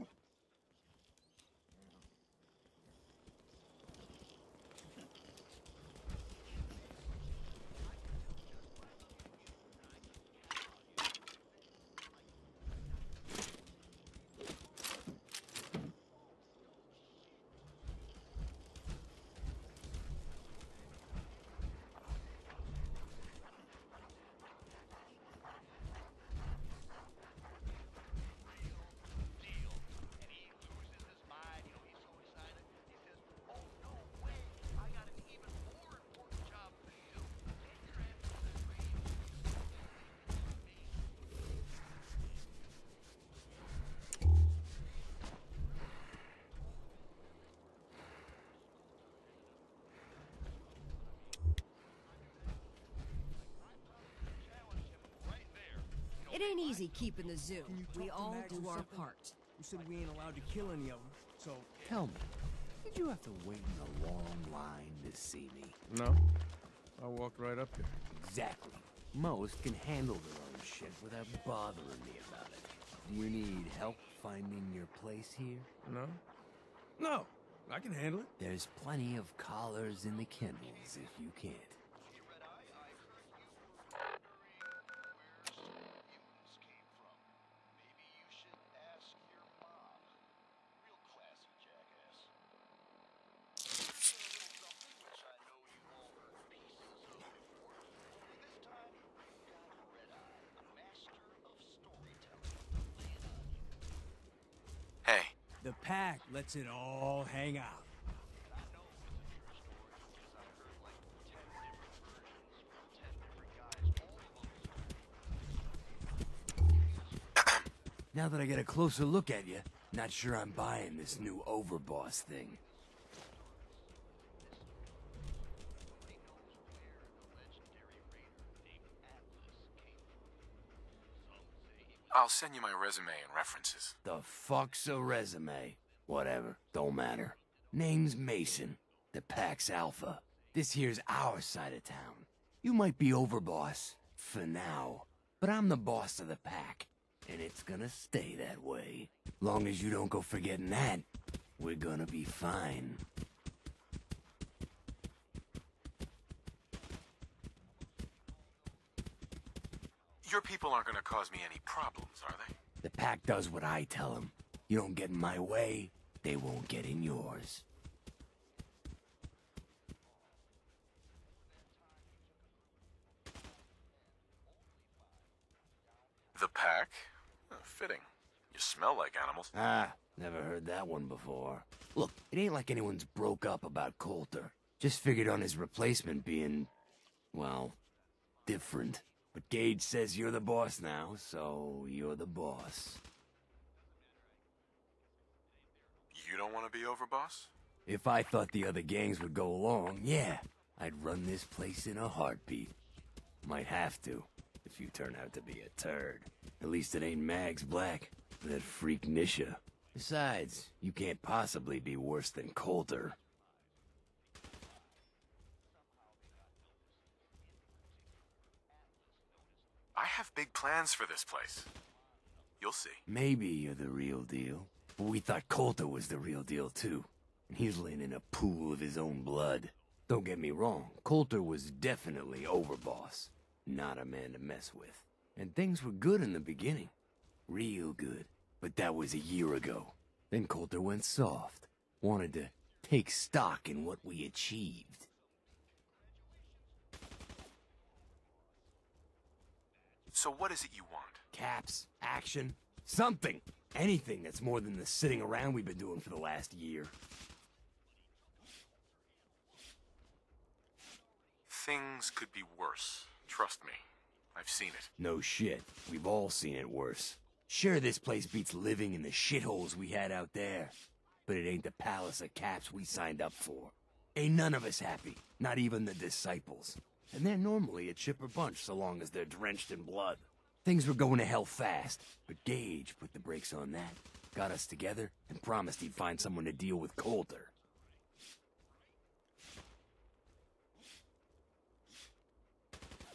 T: It ain't easy keeping the zoo. We all do our part.
E: You said we ain't allowed to kill any of them, so...
V: Tell me, did you have to wait in a long line to see me?
E: No. I walked right up here.
V: Exactly. Most can handle their own shit without bothering me about it. Do you need help finding your place here?
E: No. No, I can handle it.
V: There's plenty of collars in the kennels if you can't.
D: Hey.
E: The pack lets it all hang out.
I: Now that I get a closer look at you, not sure I'm buying this new overboss thing.
D: I'll send you my resume and references.
I: The fuck's a resume? Whatever, don't matter. Name's Mason, the PAX Alpha. This here's our side of town. You might be overboss, for now, but I'm the boss of the pack, and it's gonna stay that way. Long as you don't go forgetting that, we're gonna be fine.
D: Your people aren't gonna cause me any problems, are they?
I: The pack does what I tell them. You don't get in my way, they won't get in yours.
D: The pack? Fitting. You smell like animals.
I: Ah, never heard that one before. Look, it ain't like anyone's broke up about Coulter. Just figured on his replacement being, well, different. But Gage says you're the boss now, so you're the boss.
D: You don't want to be overboss?
I: If I thought the other gangs would go along, yeah, I'd run this place in a heartbeat. Might have to, if you turn out to be a turd. At least it ain't Mags Black, that freak Nisha. Besides, you can't possibly be worse than Coulter.
D: I have big plans for this place. You'll see.
I: Maybe you're the real deal. But we thought Coulter was the real deal, too. And he's laying in a pool of his own blood. Don't get me wrong, Coulter was definitely overboss. Not a man to mess with. And things were good in the beginning. Real good. But that was a year ago. Then Coulter went soft. Wanted to take stock in what we achieved.
D: So what is it you want?
I: Caps, action, something. Anything that's more than the sitting around we've been doing for the last year.
D: Things could be worse. Trust me. I've seen it.
I: No shit. We've all seen it worse. Sure, this place beats living in the shitholes we had out there. But it ain't the palace of caps we signed up for. Ain't none of us happy. Not even the disciples. And they're normally a chipper bunch so long as they're drenched in blood. Things were going to hell fast, but Gage put the brakes on that. Got us together and promised he'd find someone to deal with Coulter.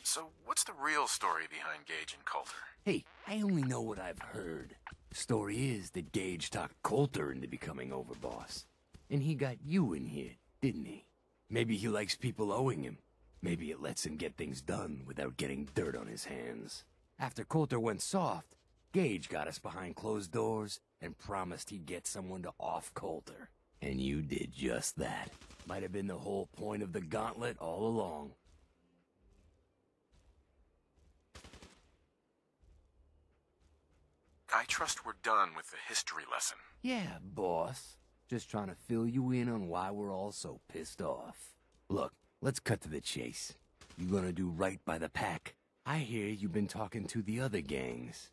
D: So what's the real story behind Gage and Coulter?
I: Hey, I only know what I've heard. Story is that Gage talked Coulter into becoming overboss. And he got you in here, didn't he? Maybe he likes people owing him. Maybe it lets him get things done without getting dirt on his hands. After Coulter went soft, Gage got us behind closed doors and promised he'd get someone to off Coulter. And you did just that. Might have been the whole point of the gauntlet all along.
D: I trust we're done with the history lesson.
I: Yeah, boss. Just trying to fill you in on why we're all so pissed off. Look, let's cut to the chase. You gonna do right by the pack? I hear you've been talking to the other gangs.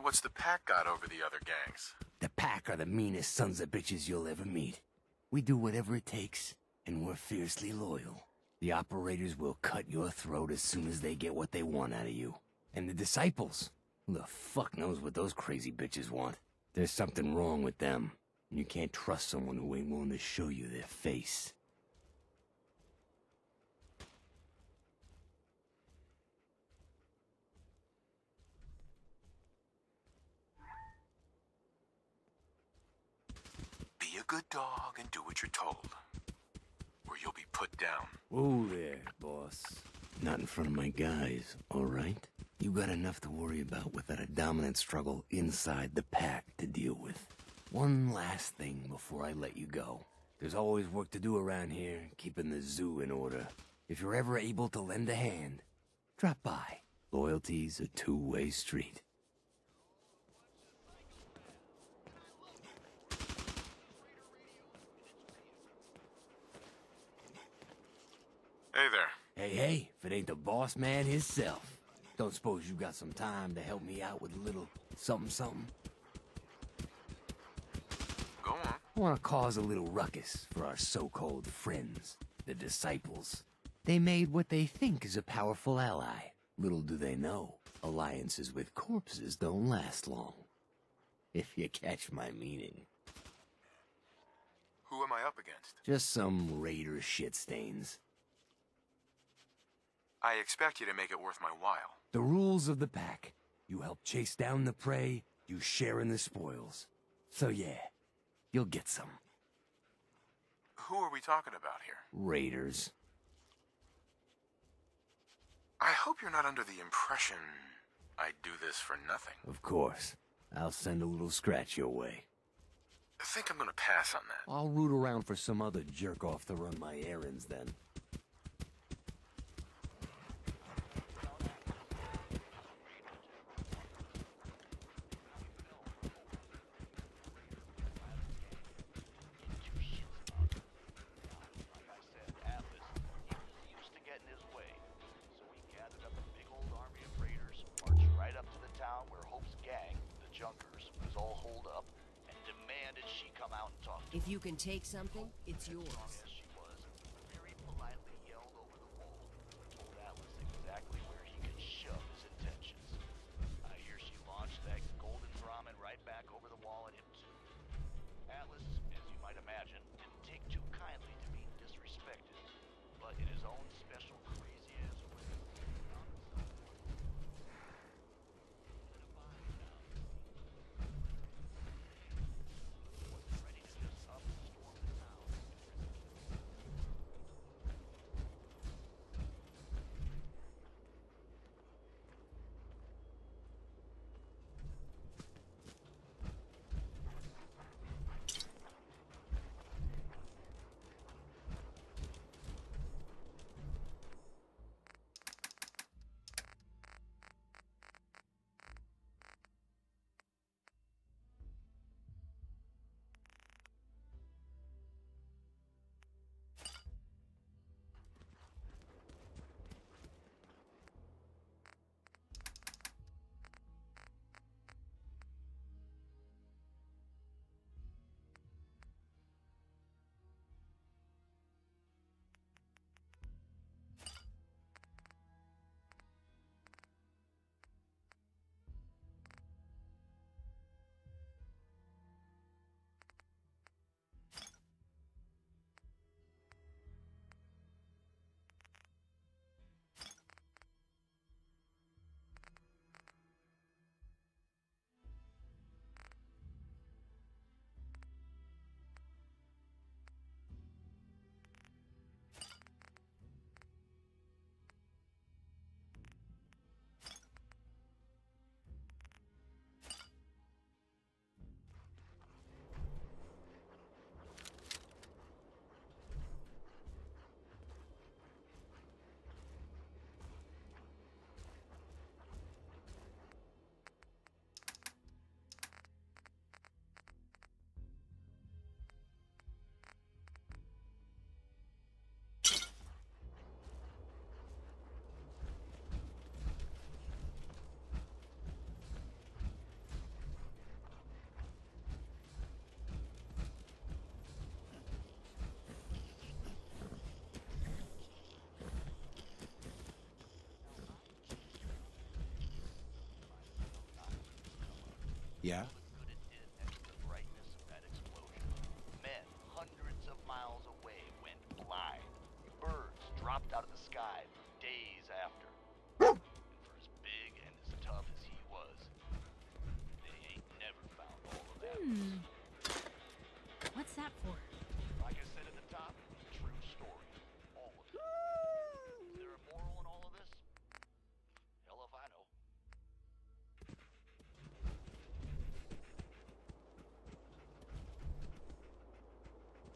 D: What's the pack got over the other gangs?
I: The pack are the meanest sons of bitches you'll ever meet. We do whatever it takes, and we're fiercely loyal. The operators will cut your throat as soon as they get what they want out of you. And the disciples? Who the fuck knows what those crazy bitches want? There's something wrong with them. And you can't trust someone who ain't willing to show you their face.
D: Be a good dog and do what you're told, or you'll be put down.
I: Whoa there, boss. Not in front of my guys, all right? You got enough to worry about without a dominant struggle inside the pack to deal with. One last thing before I let you go. There's always work to do around here, keeping the zoo in order. If you're ever able to lend a hand, drop by. Loyalty's a two-way street.
D: Hey there.
I: Hey, hey, if it ain't the boss man himself. Don't suppose you got some time to help me out with a little something?
D: Go on.
I: I want to cause a little ruckus for our so-called friends, the disciples. They made what they think is a powerful ally. Little do they know, alliances with corpses don't last long. If you catch my meaning.
D: Who am I up against?
I: Just some raider shit stains.
D: I expect you to make it worth my while.
I: The rules of the pack. You help chase down the prey, you share in the spoils. So yeah, you'll get some.
D: Who are we talking about here?
I: Raiders.
D: I hope you're not under the impression I do this for nothing.
I: Of course. I'll send a little scratch your way.
D: I think I'm gonna pass on that.
I: I'll root around for some other jerk-off to run my errands then.
T: If you can take something, it's yours.
M: She was very politely yelled over the wall, told Atlas exactly where he could shove his intentions. I hear she launched that golden Brahmin right back over the wall at him too. Atlas, as you might imagine, didn't take too kindly to being disrespected, but in his own special crazy-ass way,
Q: Yeah?
M: the brightness of that explosion. Men hundreds of miles away went blind. Birds dropped out of the sky for days after. And for as big and as tough as he was, they ain't never found all of that.
B: What's that for?
M: Like I said at the top, true story. All of it. Is there a moral in all of this? Hell if I know.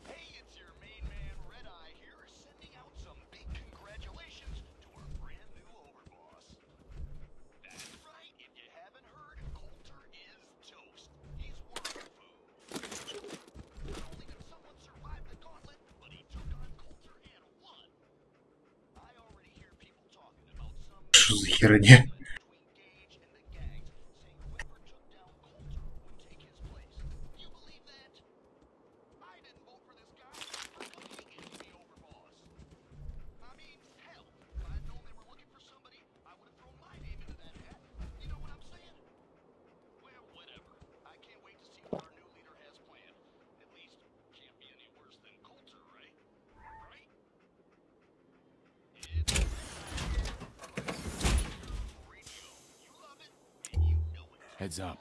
M: Hey, it's your main man, Red Eye here, sending out some big congratulations to our brand new overboss. That's right, if you haven't heard, Coulter is toast. He's world food. Not only did someone survive the gauntlet, but he took on Coulter
O: Что за херня?
I: Heads up.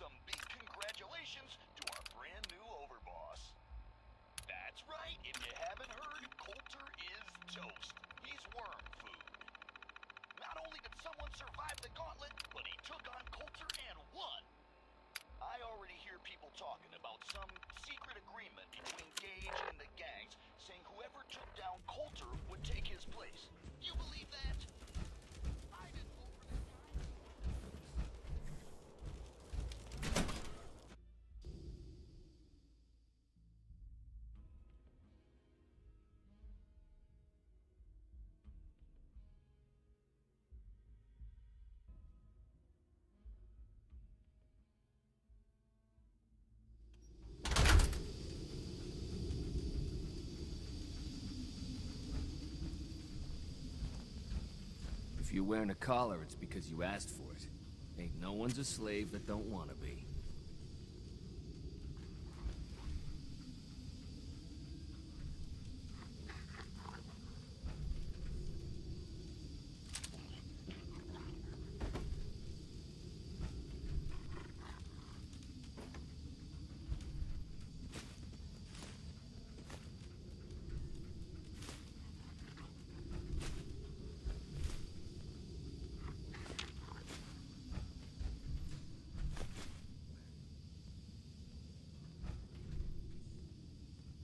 M: Some big congratulations to our brand new overboss. That's right, if you haven't heard, Coulter is toast. He's worm food. Not only did someone survive the gauntlet, but he took on Coulter and won. I already hear people talking about some secret agreement between Gage and the gangs, saying whoever took down Coulter would take his place. You believe that?
V: If you're wearing a collar, it's because you asked for it. Ain't no one's a slave that don't want to be.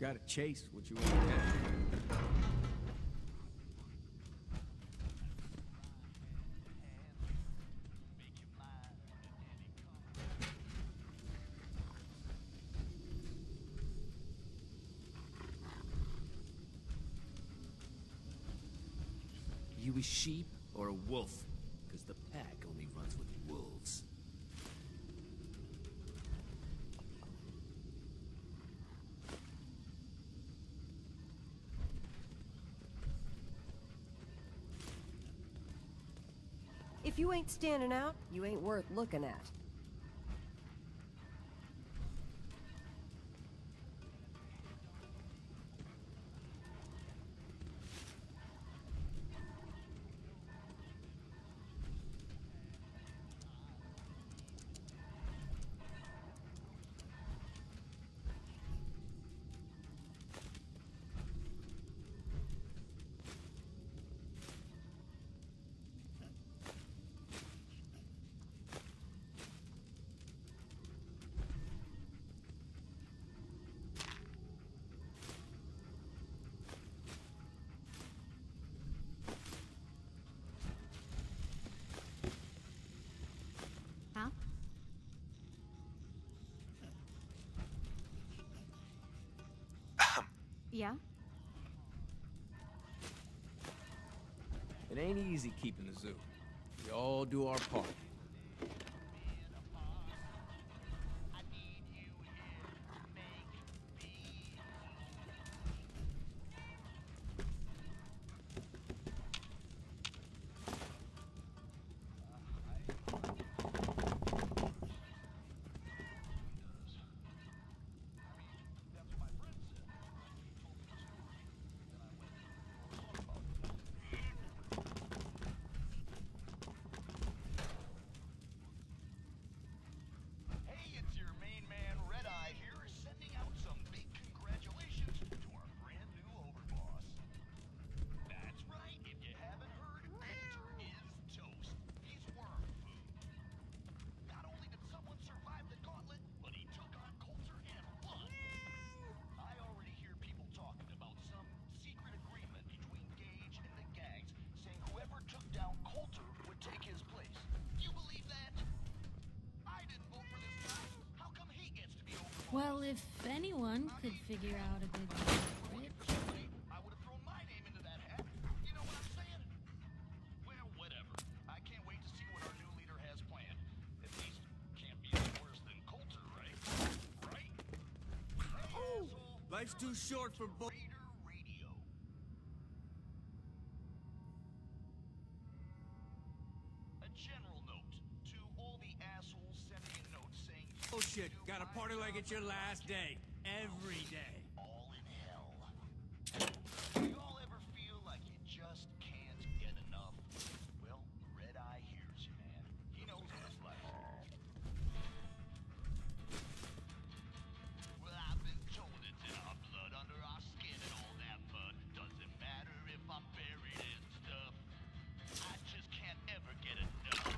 E: Gotta chase what you want to get.
V: You a sheep or a wolf? Because the pack only runs with wolves.
T: If you ain't standing out, you ain't worth looking at.
B: Huh? Yeah?
E: It ain't easy keeping the zoo. We all do our part.
B: Well, if anyone could figure out a good way for it.
E: Life's too short for bull. Bullshit. Gotta party like it's your last day. Every day.
M: All in hell. Do y'all ever feel like you just can't get enough? Well, Red Eye hears you, man. He knows what it's like. Well, I've been told it's in our blood, under our skin and all that, but doesn't matter if I'm buried in stuff. I just can't ever get enough.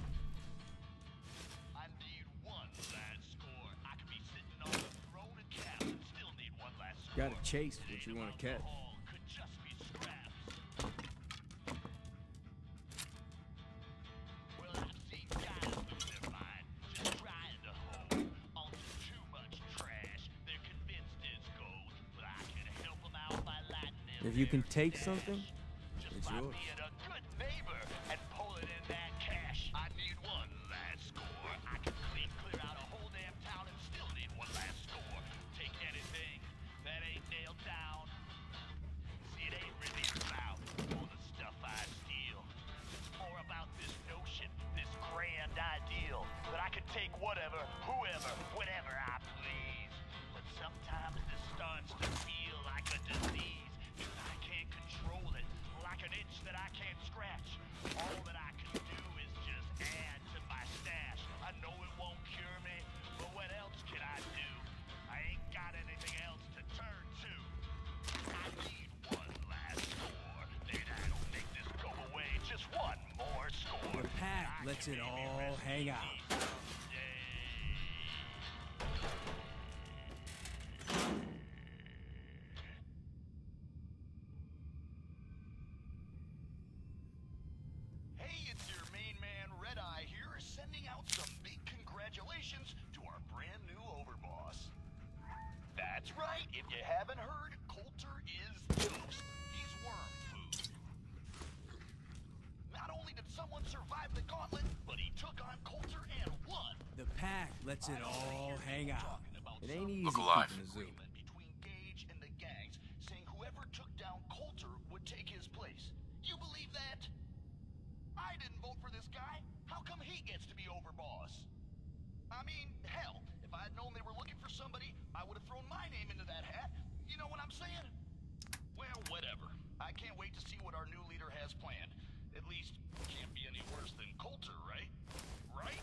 M: I need one last score. I could be sitting on the throne of cap and still need one last score.
E: Gotta chase what you want to catch.
M: Could just be scraps. Well, I've seen guys lose their mind just trying to hold onto too much trash. They're convinced it's gold, but I can help them out by lighting them.
E: If you can take something, it's
M: By
E: yours.
M: being a good neighbor and pulling in that cash. I need one last score. I can clear out a whole damn town and still need one last score. Take anything that ain't nailed down. See, it ain't really about all the stuff I steal. It's more about this notion, this grand ideal, that I can take whatever, whoever, whenever I please. But sometimes this starts to feel like a disease, because I can't control it, like an itch that I can't scratch. All that I can do is just add to my stash. I know it won't cure me, but what else can I do? I ain't got anything else to turn to. I need one last score. Then that'll make this go away. Just one more score.
E: The pack lets it all hang out.
M: congratulations to our brand new overboss. That's right, if you haven't heard, Coulter is toast. He's worm food. Not only did someone survive the gauntlet, but he took on Coulter and won.
E: The pack lets it all hang out.
L: It ain't easy
D: Look alive.
L: keeping a zoo.
M: Between Gage and the gangs, saying whoever took down Coulter would take his place. You believe that? I didn't vote for this guy. How come he gets to be overboss? I mean, hell, if I had known they were looking for somebody, I would have thrown my name into that hat. You know what I'm saying? Well, whatever. I can't wait to see what our new leader has planned. At least, can't be any worse than Coulter, right? Right?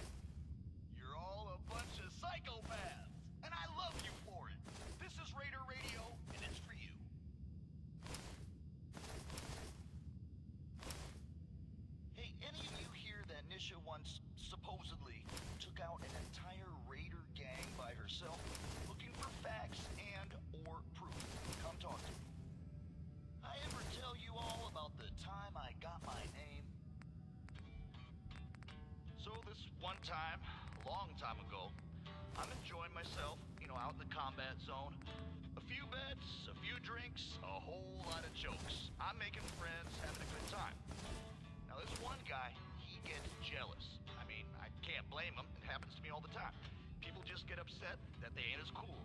M: You're all a bunch of psychopaths, and I love you for it. This is Raider Radio, and it's for you. Hey, any of you hear that Nisha once supposedly took out an entire Raider gang by herself, looking for facts and or proof? Come talk to me. I ever tell you all about the time I got my name? So this one time, a long time ago, I'm enjoying myself, out in the combat zone. A few bets, a few drinks, a whole lot of jokes. I'm making friends, having a good time. Now this one guy, he gets jealous. I mean, I can't blame him. It happens to me all the time. People just get upset that they ain't as cool.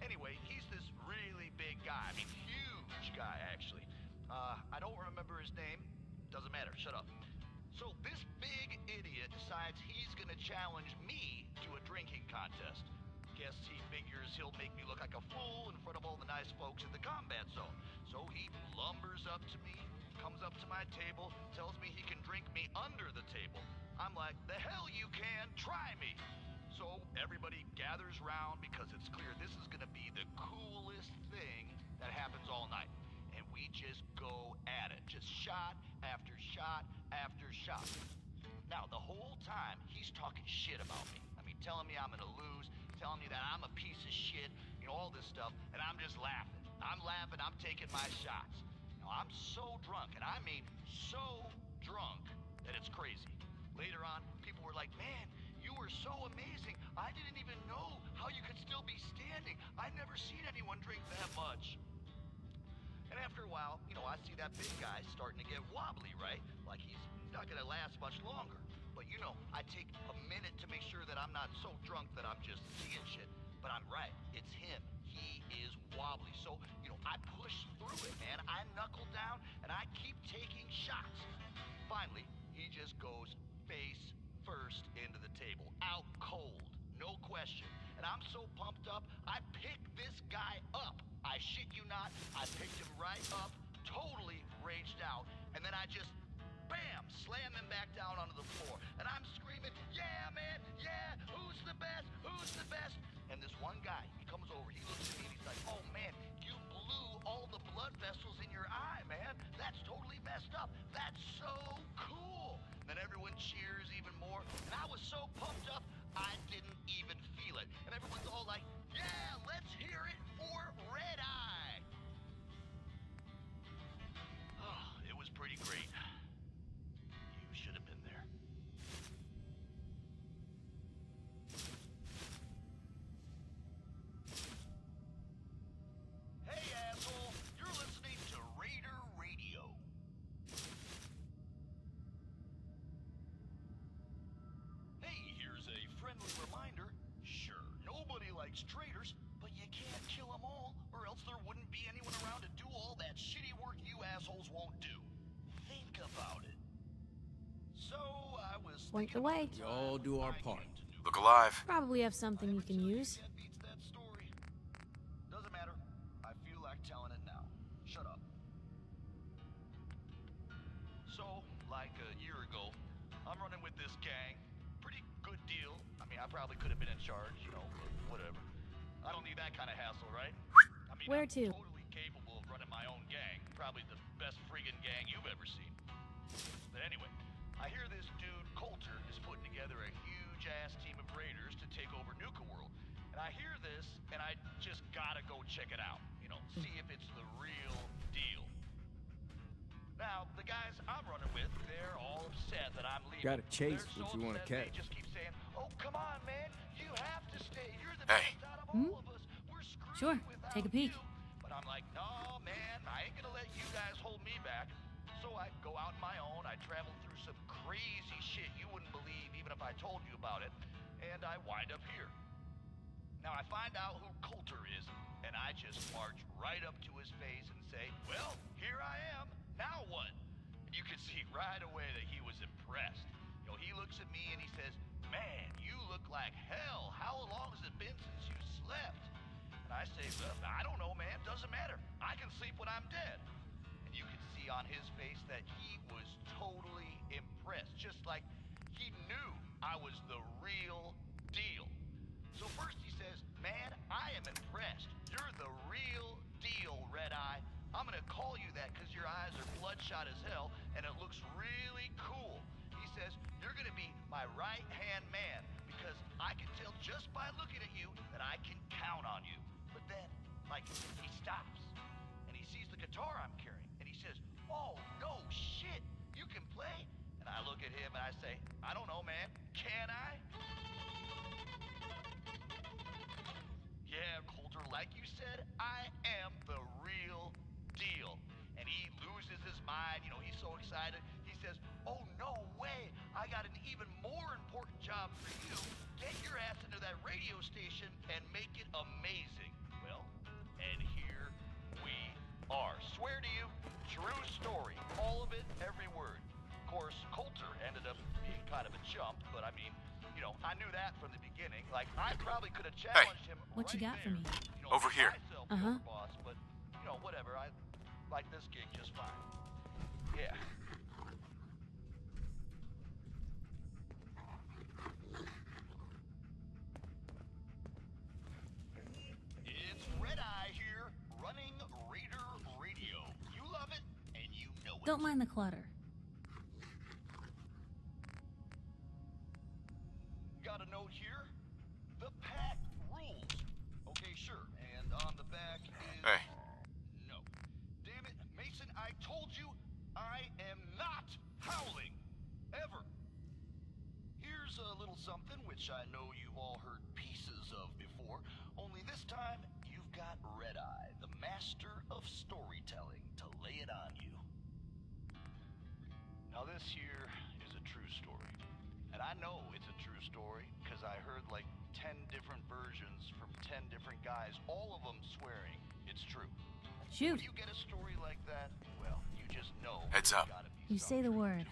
M: Anyway, he's this really big guy. I mean, huge guy, actually. I don't remember his name. Doesn't matter. Shut up. So this big idiot decides he's gonna challenge me to a drinking contest. Guess he figures he'll make me look like a fool in front of all the nice folks at the combat zone. So he lumbers up to me, comes up to my table, tells me he can drink me under the table. I'm like, the hell you can, try me. So everybody gathers round because it's clear this is gonna be the coolest thing that happens all night. And we just go at it, just shot after shot after shot. Now, the whole time, he's talking shit about me. I mean, telling me I'm gonna lose, telling me that I'm a piece of shit, all this stuff, and I'm just laughing. I'm laughing, I'm taking my shots. Now, I'm so drunk, and I mean so drunk that it's crazy. Later on, people were like, man, you were so amazing. I didn't even know how you could still be standing. I've never seen anyone drink that much. And after a while, I see that big guy starting to get wobbly, right? Like he's not gonna last much longer. But I take a minute to make sure that I'm not so drunk that I'm just seeing shit. But I'm right, it's him. He is wobbly. So, I push through it, man. I knuckle down and I keep taking shots. Finally, he just goes face first into the table. Out cold, no question. And I'm so pumped up, I pick this guy up. I shit you not, I picked him right up, totally raged out, and then I just, bam, slam him back down onto the floor. And I'm screaming, yeah, man, yeah, who's the best, who's the best? And this one guy, he comes over, he looks at me and he's like, oh man, you blew all the blood vessels in your eye, man. That's totally messed up. That's so cool. And then everyone cheers even more, and I was so pumped up, I didn't even feel it. And everyone's all like, yeah, let's hear it for Red Eye. Oh, it was pretty great. You should have been there. Hey, asshole, you're listening to Raider Radio. Hey, here's a friendly reminder. Sure, nobody likes traitors, but you can't kill them all, or else there wouldn't be anyone around to do all that shitty work you assholes won't do. Think about it. So, I was
B: Point the way.
L: We all do our part.
D: Look alive.
B: Probably have something you can use.
M: beats that story. Doesn't matter. I feel like telling it now. Shut up. So, like a year ago, I'm running with this gang. Pretty good deal. I mean, I probably could have been in charge, but whatever. I don't need that kind of hassle, right? I mean,
B: Where
M: I'm
B: to?
M: totally capable of running my own gang. Probably the best friggin' gang you've ever seen. But anyway, I hear this dude, Coulter, is putting together a huge-ass team of raiders to take over Nuka World. And I hear this, and I just gotta go check it out. See if it's the real deal. Now, the guys I'm running with, they're all upset that I'm leaving.
L: Gotta chase
M: They're
L: what
M: so
L: you wanna
M: upset,
L: catch.
M: They just keep saying, oh, Oh, come on, man. You have to stay. You're the
D: Hey.
M: best out of all of us. We're screwed
B: Sure, take a peek.
M: But I'm like, no, man, I ain't gonna let you guys hold me back. So I go out on my own. I travel through some crazy shit you wouldn't believe even if I told you about it. And I wind up here. Now I find out who Coulter is, and I just march right up to his face and say, well, here I am. Now what? And you can see right away that he was impressed. You know, he looks at me and he says, man, you look like hell. How long has it been since you slept? And I say, well, I don't know, man. Doesn't matter. I can sleep when I'm dead. And you can see on his face that he was totally impressed, just like he knew I was the real deal. So first he says, man, I am impressed. You're the real deal, Red Eye. I'm gonna call you that because your eyes are bloodshot as hell and it looks really cool. He says, you're gonna be my right-hand man because I can tell just by looking at you that I can count on you. But then, like, he stops and he sees the guitar I'm carrying and he says, oh, no shit, you can play? And I look at him and I say, I don't know, man, can I? Yeah, Coulter, like you said, I am the real deal. And he loses his mind, you know, he's so excited. He says, oh, no way, I got an even more important job for you. Get your ass into that radio station and make it amazing. Well, and here we are. Swear to you, true story. All of it, every word. Of course, Coulter ended up being kind of a chump, but I mean, you know, I knew that from the beginning. Like, I probably could have challenged him.
B: What you got for me?
M: You know,
D: Over here.
B: Uh-huh.
M: Boss, but, you know, whatever. I like this gig just fine. Yeah. It's Red Eye here, running Raider Radio. You love it, and you know it.
B: Don't mind the clutter.
M: Got a note here? The pack rules. Okay, sure. And on the back is...
D: Hey.
M: No. Damn it, Mason, I told you I am not howling. Ever. Here's a little something which I know you've all heard pieces of before, only this time you've got Red Eye, the master of storytelling, to lay it on you. Now this here is a true story. And I know it's a true story because I heard like 10 different versions from 10 different guys, all of them swearing it's true.
B: Shoot.
M: When you get a story like that, well, you just know.
D: Heads up.
B: You say the word.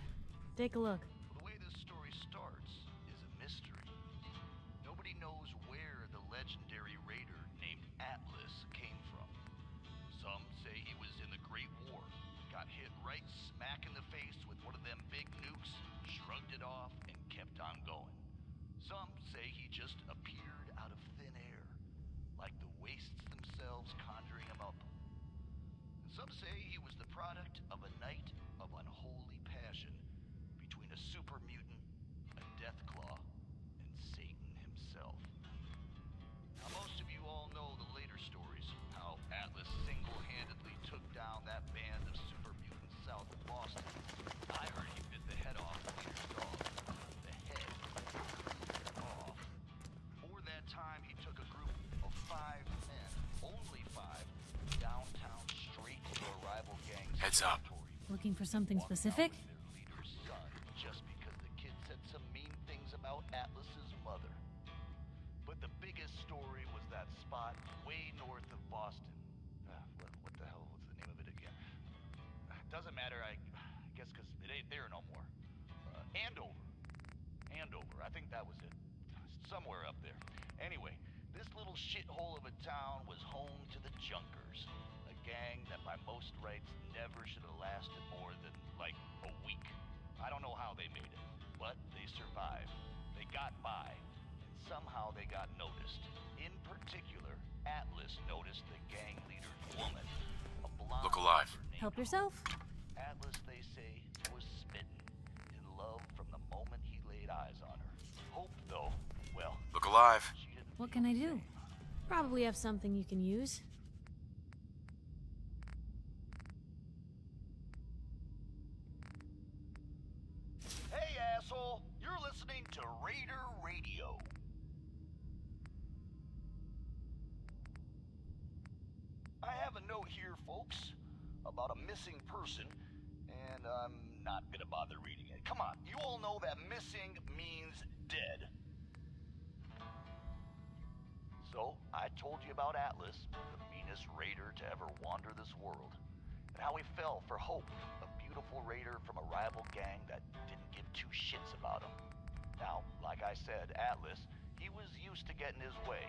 B: Take a look.
M: The way this story starts is a mystery. Nobody knows where the legendary raider named Atlas came from. Some say he was in the Great War, got hit right smack in the face with one of them big nukes, shrugged it off, and kept on going. Some say he just appeared out of thin air, like the wastes themselves conjuring him up. And some say he was the product of a night of unholy passion between a super mutant, a Deathclaw, and Satan himself. Now most of you all know the later stories, how Atlas single-handedly took down that band of super mutants south of Boston. I heard he bit the head off the leader's dog. The head off. Or that time he took a group of 5 men, only 5, downtown straight to a rival gang's
D: Heads up.
B: Looking for something specific?
M: their leader's son, just because the kid said some mean things about Atlas's mother. But the biggest story was that spot way north of Boston. What the hell was the name of it again? Doesn't matter, I guess because it ain't there no more. Andover, I think that was it. Somewhere up there. Anyway, this little shithole of a town was home to the Junkers, a gang that by most rights never should have lasted more than, like, a week. I don't know how they made it, but they survived. They got by, and somehow they got noticed. In particular, Atlas noticed the gang leader's woman, a blonde...
D: Look alive.
B: Help yourself.
M: Atlas, they say, was smitten, in love from the moment he laid eyes on her. Hope, though, well...
D: Look alive.
B: What can I do? Probably have something you can use.
M: Hey, asshole! You're listening to Raider Radio. note here, folks, about a missing person, and I'm not gonna bother reading it. Come on, you all know that missing means dead. So, I told you about Atlas, the meanest raider to ever wander this world, and how he fell for Hope, a beautiful raider from a rival gang that didn't give two shits about him. Now, like I said, Atlas, he was used to getting his way,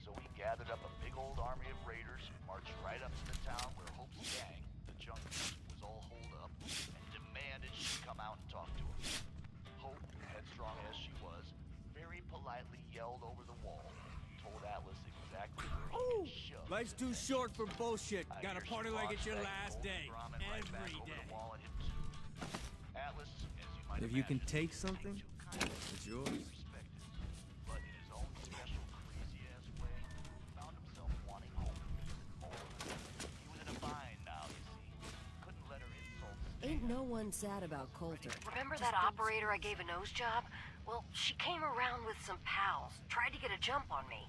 M: so he gathered up a big old army of raiders, marched right up to the town where Hope's gang, the Junkies, was all holed up, and demanded she come out and talk to him. Hope, headstrong as she was, very politely yelled over the wall, told Atlas exactly where he could shove.
E: Life's too short for bullshit. Gotta party like it's your last day. Every day.
M: Atlas, as you might
Q: If you can
M: imagine,
Q: take something, it's yours.
M: but in his own special crazy-ass way, found himself wanting Hope even more. He was in a bind now, you see. Couldn't let her insults stand.
T: Ain't no one sad about Coulter.
O: Remember that operator I gave a nose job? Well, she came around with some pals, tried to get a jump on me.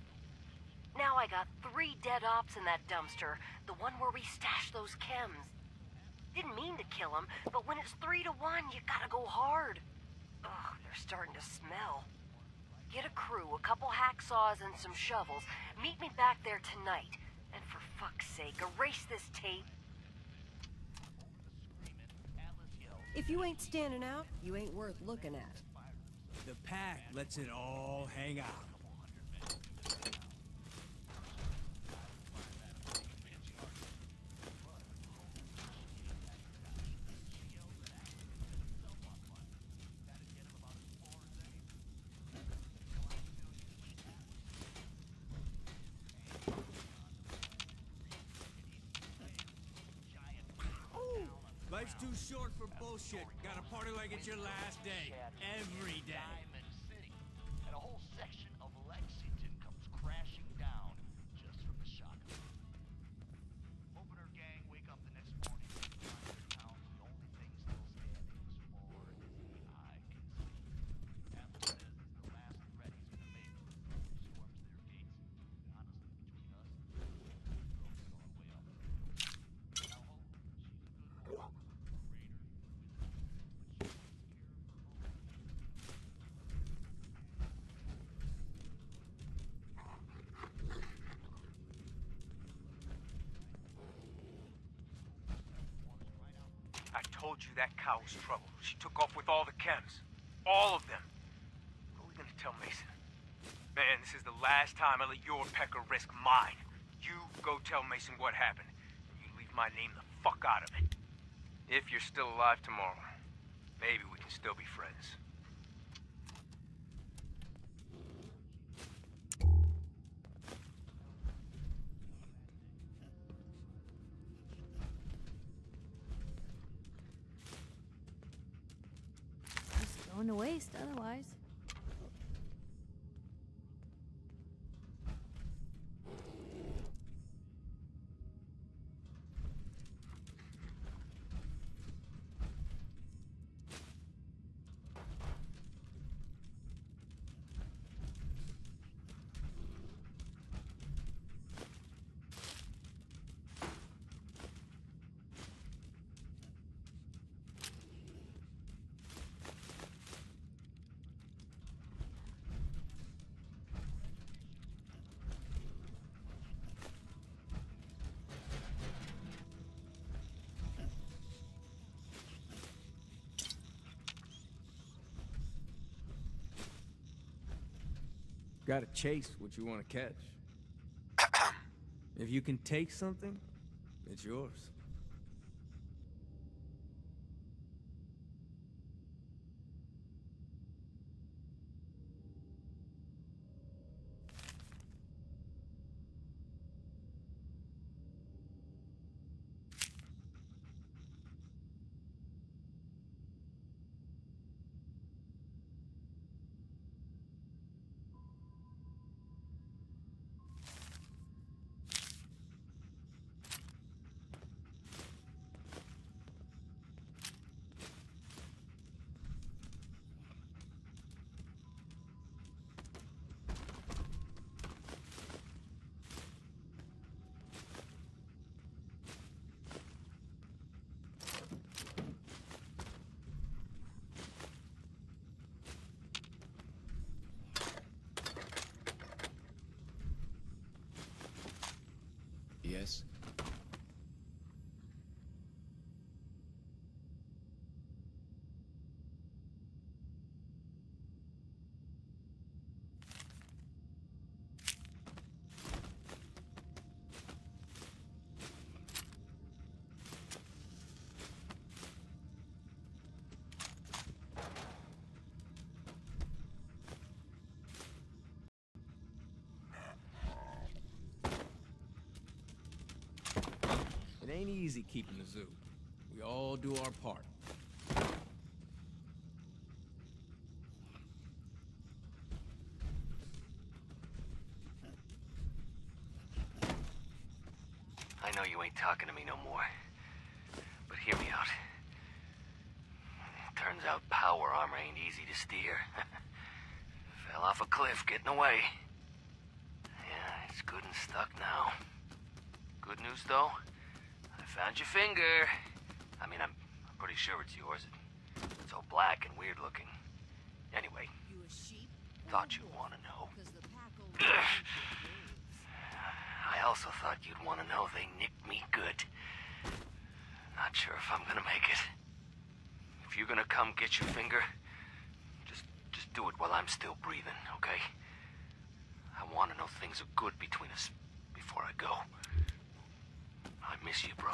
O: Now I got 3 dead ops in that dumpster, the one where we stashed those chems. Didn't mean to kill them, but when it's 3 to 1, you gotta go hard. Ugh, they're starting to smell. Get a crew, a couple hacksaws and some shovels. Meet me back there tonight. And for fuck's sake, erase this tape.
T: If you ain't standing out, you ain't worth looking at.
E: The pack lets it all hang out. Life's too short for bullshit. Gotta party like it's your last day. Every day.
M: Diamond City, and a whole section of Lexington comes crashing down just from the shock of it. Hope and her gang wake up the next morning and find their town the only thing still standing as far as the eye can see. Atlas says it's the last threat he's gonna make. Storms their gates. And honestly, between us, the girl's gone way off the rails. Now Hope, she's a good woman.
P: I told you that cow was trouble. She took off with all the chems. All of them. What are we gonna tell Mason? Man, this is the last time I let your pecker risk mine. You go tell Mason what happened. You leave my name the fuck out of it. If you're still alive tomorrow, maybe we can still be friends.
B: Just going to waste otherwise.
Q: Gotta chase what you want to catch. If you can take something, it's yours.
L: miss. It ain't easy keeping the zoo. We all do our part.
V: I know you ain't talking to me no more, but hear me out. Turns out power armor ain't easy to steer. Fell off a cliff getting away. Yeah, it's good and stuck now. Good news, though. I found your finger. I mean, I'm pretty sure it's yours. It's all black and weird looking. Anyway, thought you'd want to know. I also thought you'd want to know they nicked me good. Not sure if I'm gonna make it. If you're gonna come get your finger, just do it while I'm still breathing, okay? I want to know things are good between us before I go. I miss you, bro.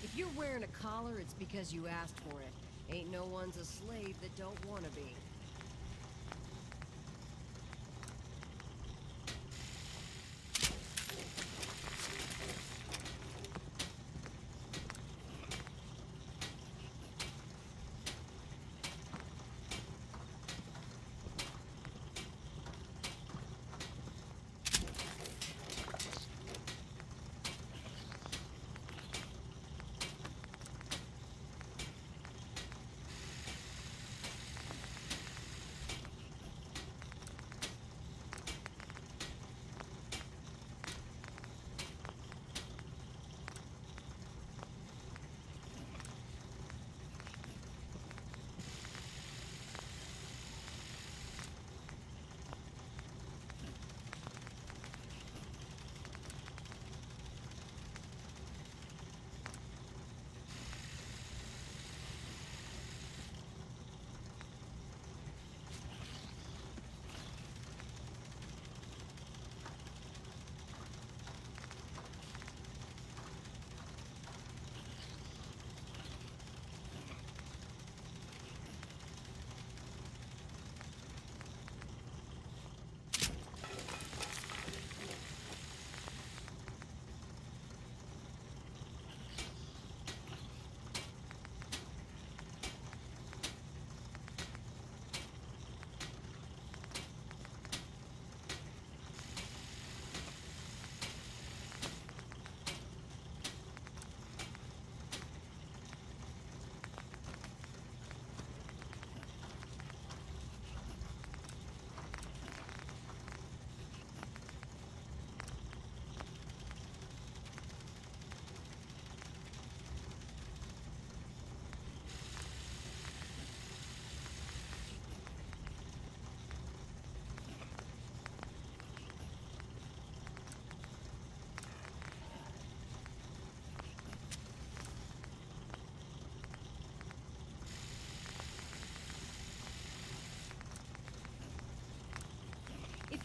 T: If you're wearing a collar, it's because you asked for it. Ain't no one's a slave that don't want to be.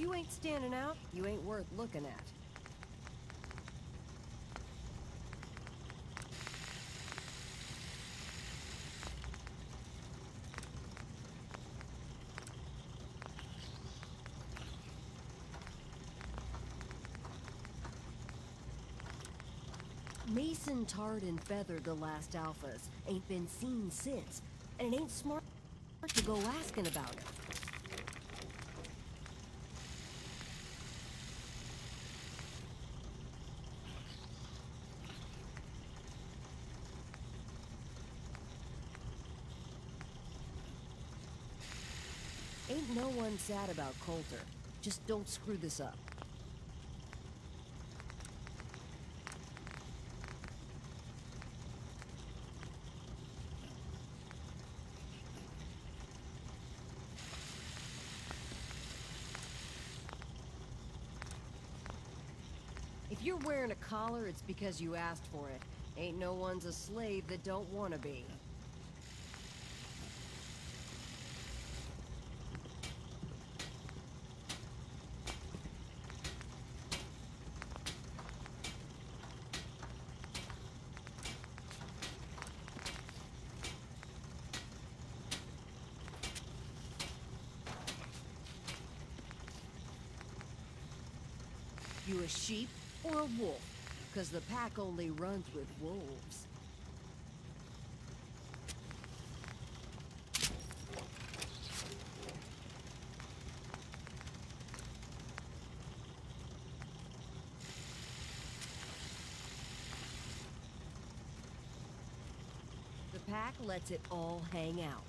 T: you ain't standing out, you ain't worth looking at. Mason tarred and feathered the last alphas. Ain't been seen since. And it ain't smart to go asking about it. Ain't no one sad about Coulter. Just don't screw this up. If you're wearing a collar, it's because you asked for it. Ain't no one's a slave that don't want to be. You a sheep or a wolf? 'Cause the pack only runs with wolves. The pack lets it all hang out.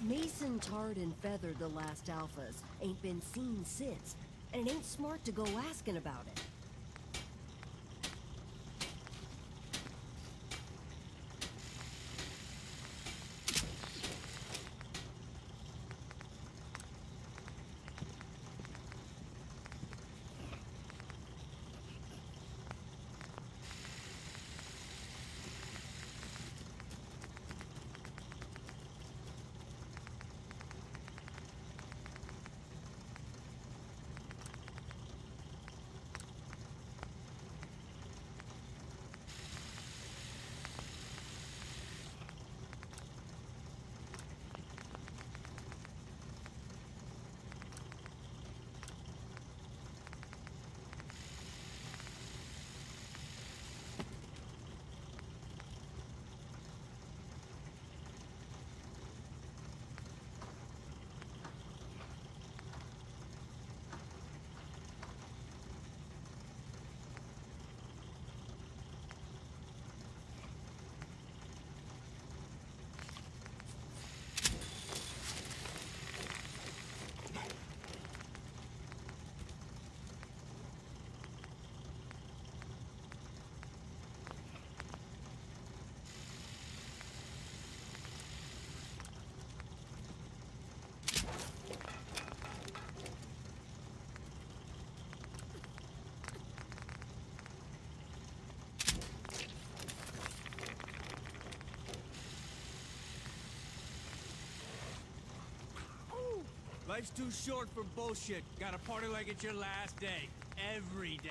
T: Mason tarred and feathered the last alphas. Ain't been seen since. And it ain't smart to go asking about it.
E: Life's too short for bullshit. Gotta party like it's your last day. Every day.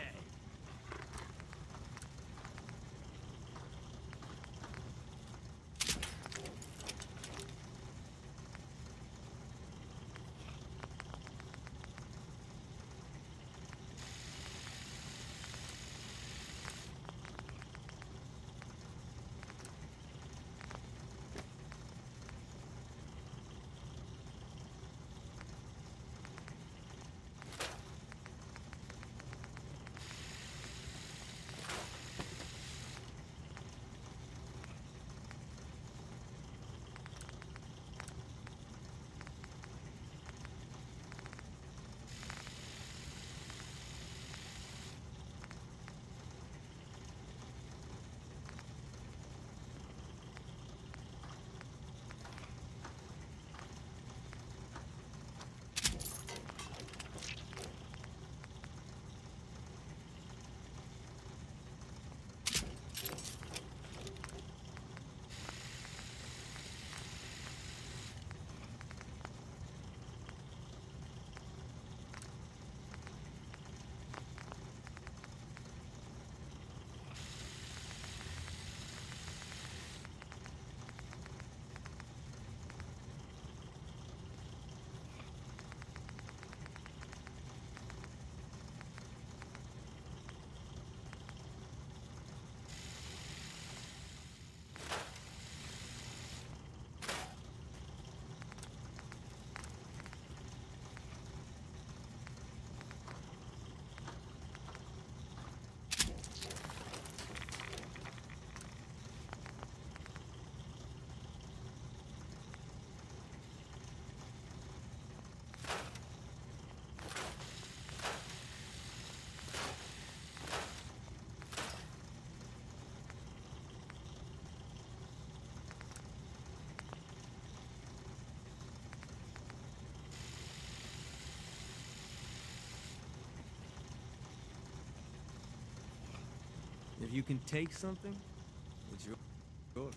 Q: If you can take something, it's yours.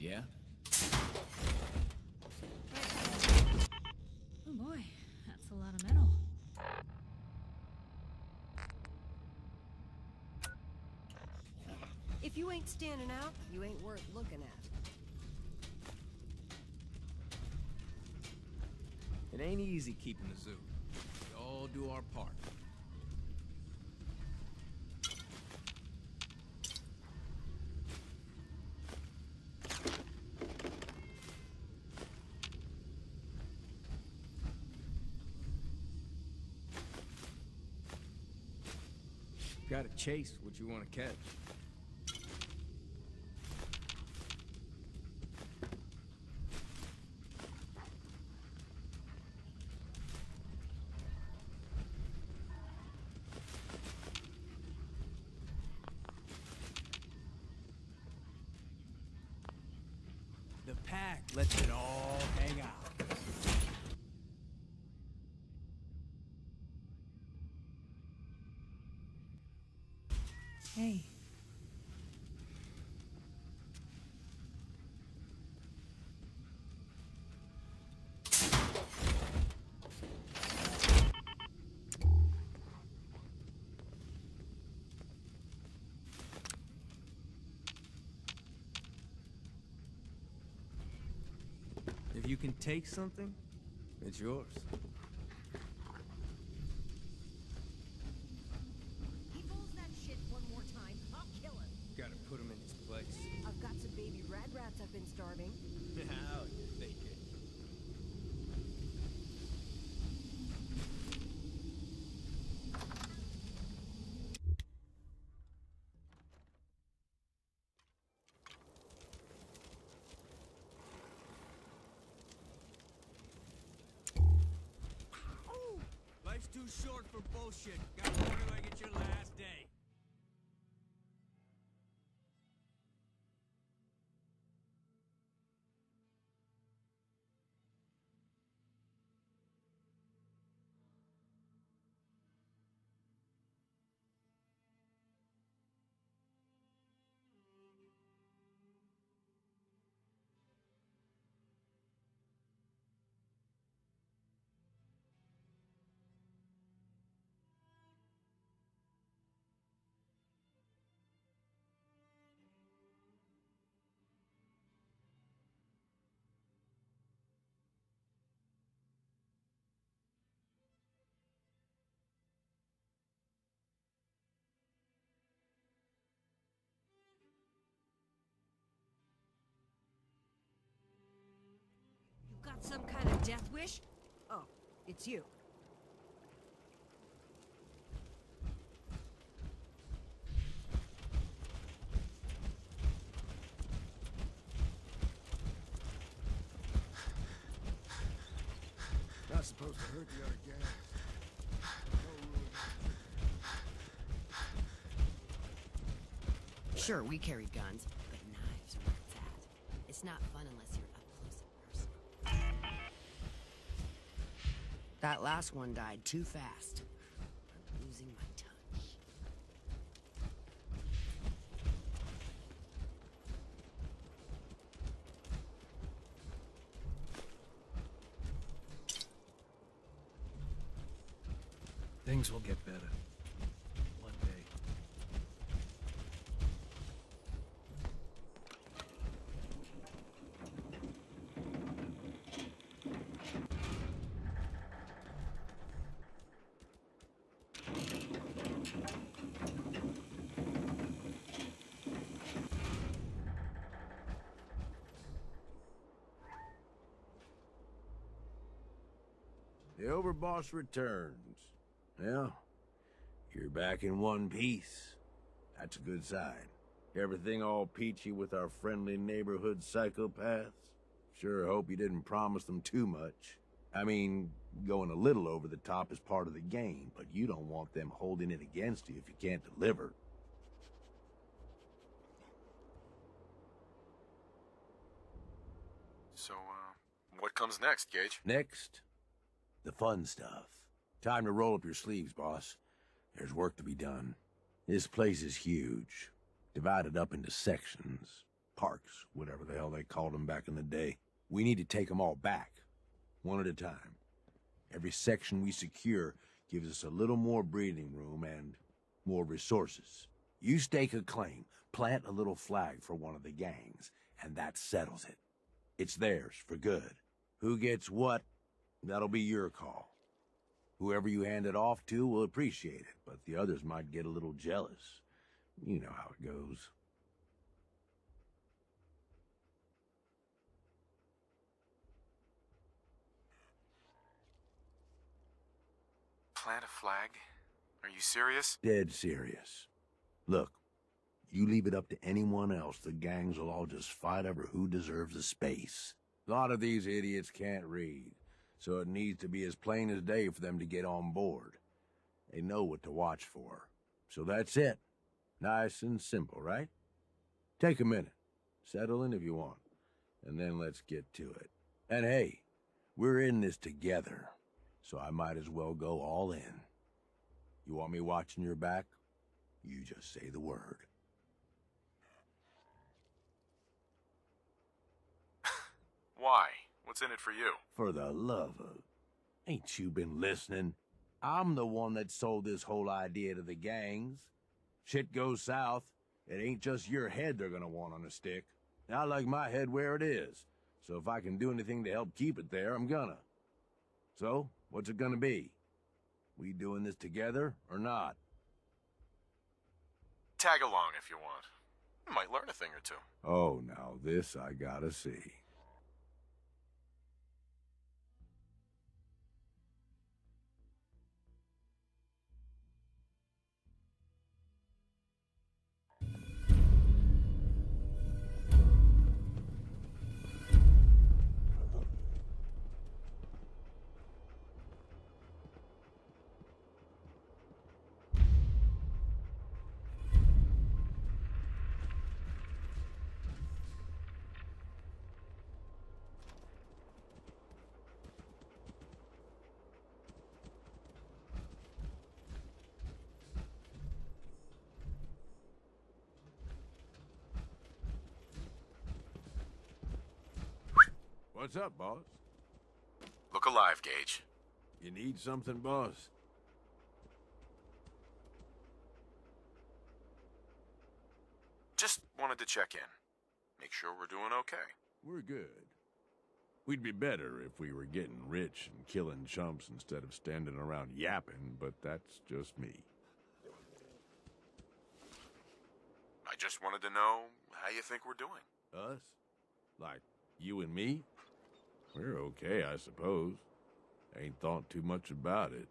L: Yeah?
U: Oh boy, that's a lot of metal.
T: If you ain't standing out, you ain't worth looking at.
Q: It ain't easy keeping the zoo. We all do our part. Gotta chase what you want to catch.
E: The pack lets it all hang out.
U: Hey.
Q: If you can take something, it's yours.
T: He pulls that shit one more time, I'll kill him.
Q: Gotta put him in his place.
T: I've got some baby rats I've been starving.
Q: How you think it?
E: Life's too short for bullshit. Gotta party like it's your last day.
T: You got some kind of death wish? Oh, it's you.
G: Not supposed to hurt the other gang.
F: Sure, we carry guns, but knives are where it's at. It's not fun unless you're up close and personal. That last one died too fast. I'm losing my touch.
J: Things will get better. One day.
C: The overboss returns. Well, you're back in one piece. That's a good sign. Everything all peachy with our friendly neighborhood psychopaths? Sure hope you didn't promise them too much. I mean, going a little over the top is part of the game, but you don't want them holding it against you if you can't deliver.
D: So, what comes next, Gage?
C: Next, the fun stuff. Time to roll up your sleeves, boss. There's work to be done. This place is huge, divided up into sections, parks, whatever the hell they called them back in the day. We need to take them all back, one at a time. Every section we secure gives us a little more breathing room and more resources. You stake a claim, plant a little flag for one of the gangs, and that settles it. It's theirs for good. Who gets what, that'll be your call. Whoever you hand it off to will appreciate it, but the others might get a little jealous. You know how it goes.
D: Plant a flag? Are you serious?
C: Dead serious. Look, you leave it up to anyone else, the gangs will all just fight over who deserves the space. A lot of these idiots can't read, so it needs to be as plain as day for them to get on board. They know what to watch for. So that's it. Nice and simple, right? Take a minute. Settle in if you want. And then let's get to it. And hey, we're in this together, so I might as well go all in. You want me watching your back? You just say the word.
D: Why? What's in it for you?
C: For the love of... Ain't you been listening? I'm the one that sold this whole idea to the gangs. Shit goes south, it ain't just your head they're gonna want on a stick. I like my head where it is, so if I can do anything to help keep it there, I'm gonna. So, what's it gonna be? We doing this together or not?
D: Tag along if you want. You might learn a thing or two.
C: Oh, now this I gotta see. What's up, boss?
D: Look alive, Gage.
C: You need something, boss?
D: Just wanted to check in. Make sure we're doing okay.
C: We're good. We'd be better if we were getting rich and killing chumps instead of standing around yapping, but that's just me.
D: I just wanted to know how you think we're doing.
C: Us? Like, you and me? We're okay, I suppose. Ain't thought too much about it.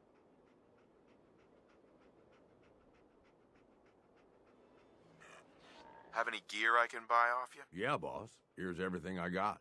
D: Have any gear I can buy off you?
C: Yeah, boss. Here's everything I got.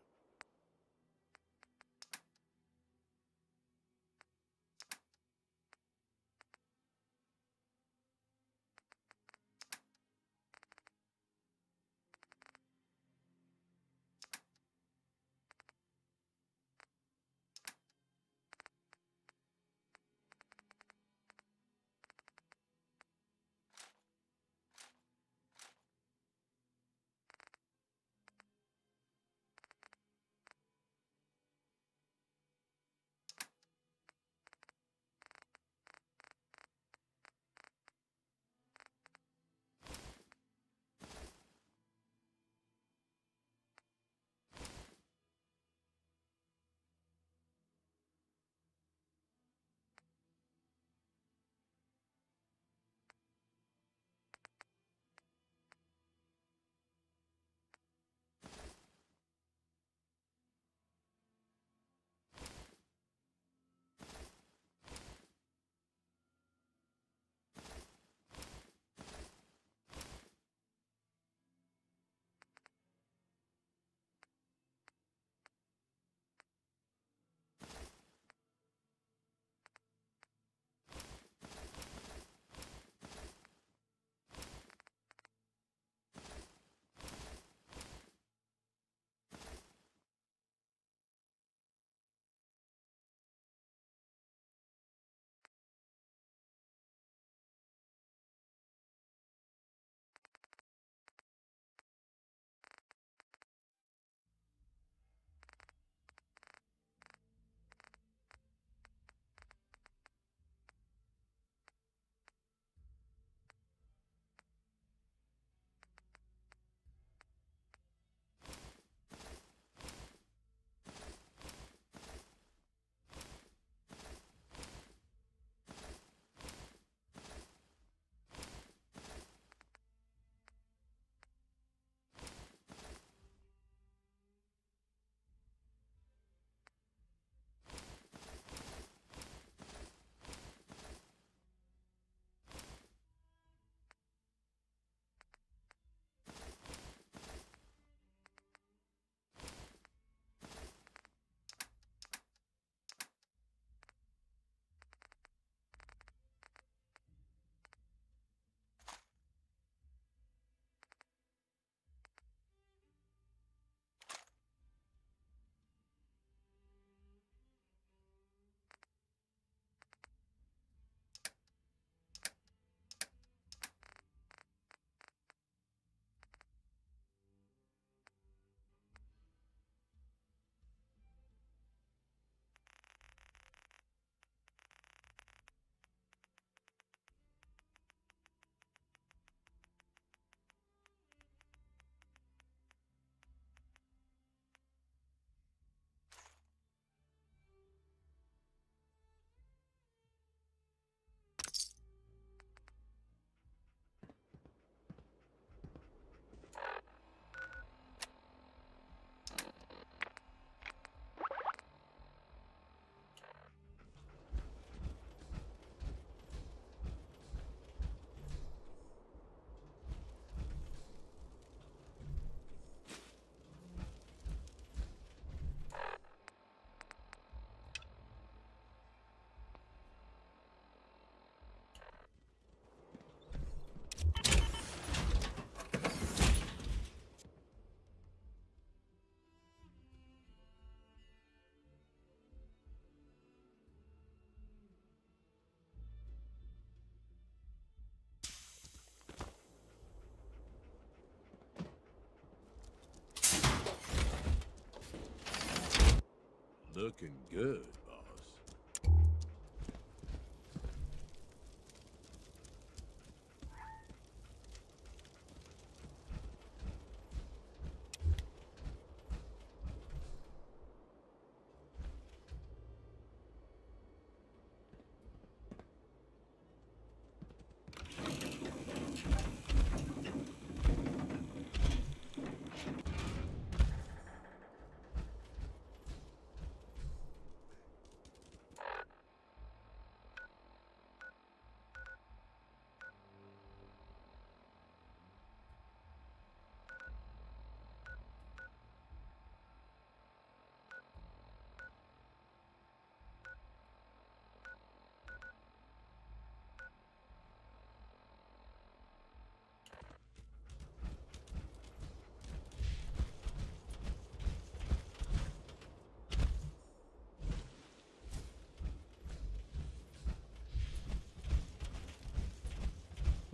C: Looking good, boss.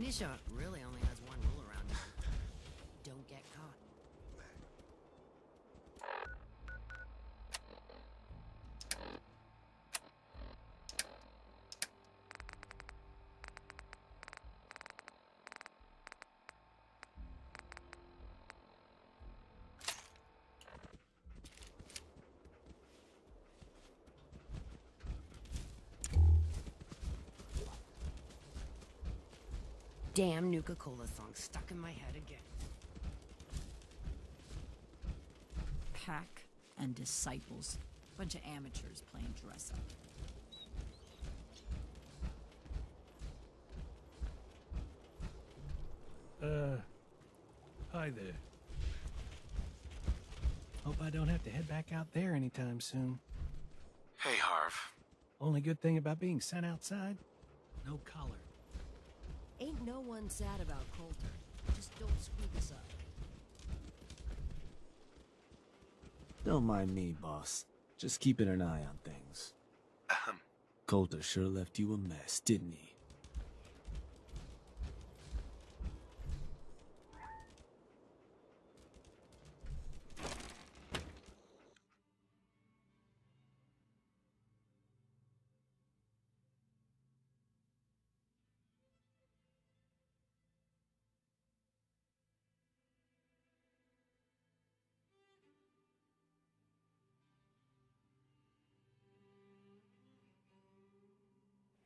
F: Nisha really only has one rule around here. Don't get caught. Damn Nuka Cola song stuck in my head again.
K: Pack and disciples. Bunch of amateurs playing dress up.
J: Hi there. Hope I don't have to head back out there anytime soon.
D: Hey, Harv.
J: Only good thing about being sent outside? No collar.
T: Ain't no one sad about Coulter. Just don't screw this up.
N: Don't mind me, boss. Just keeping an eye on things. Coulter sure left you a mess, didn't he?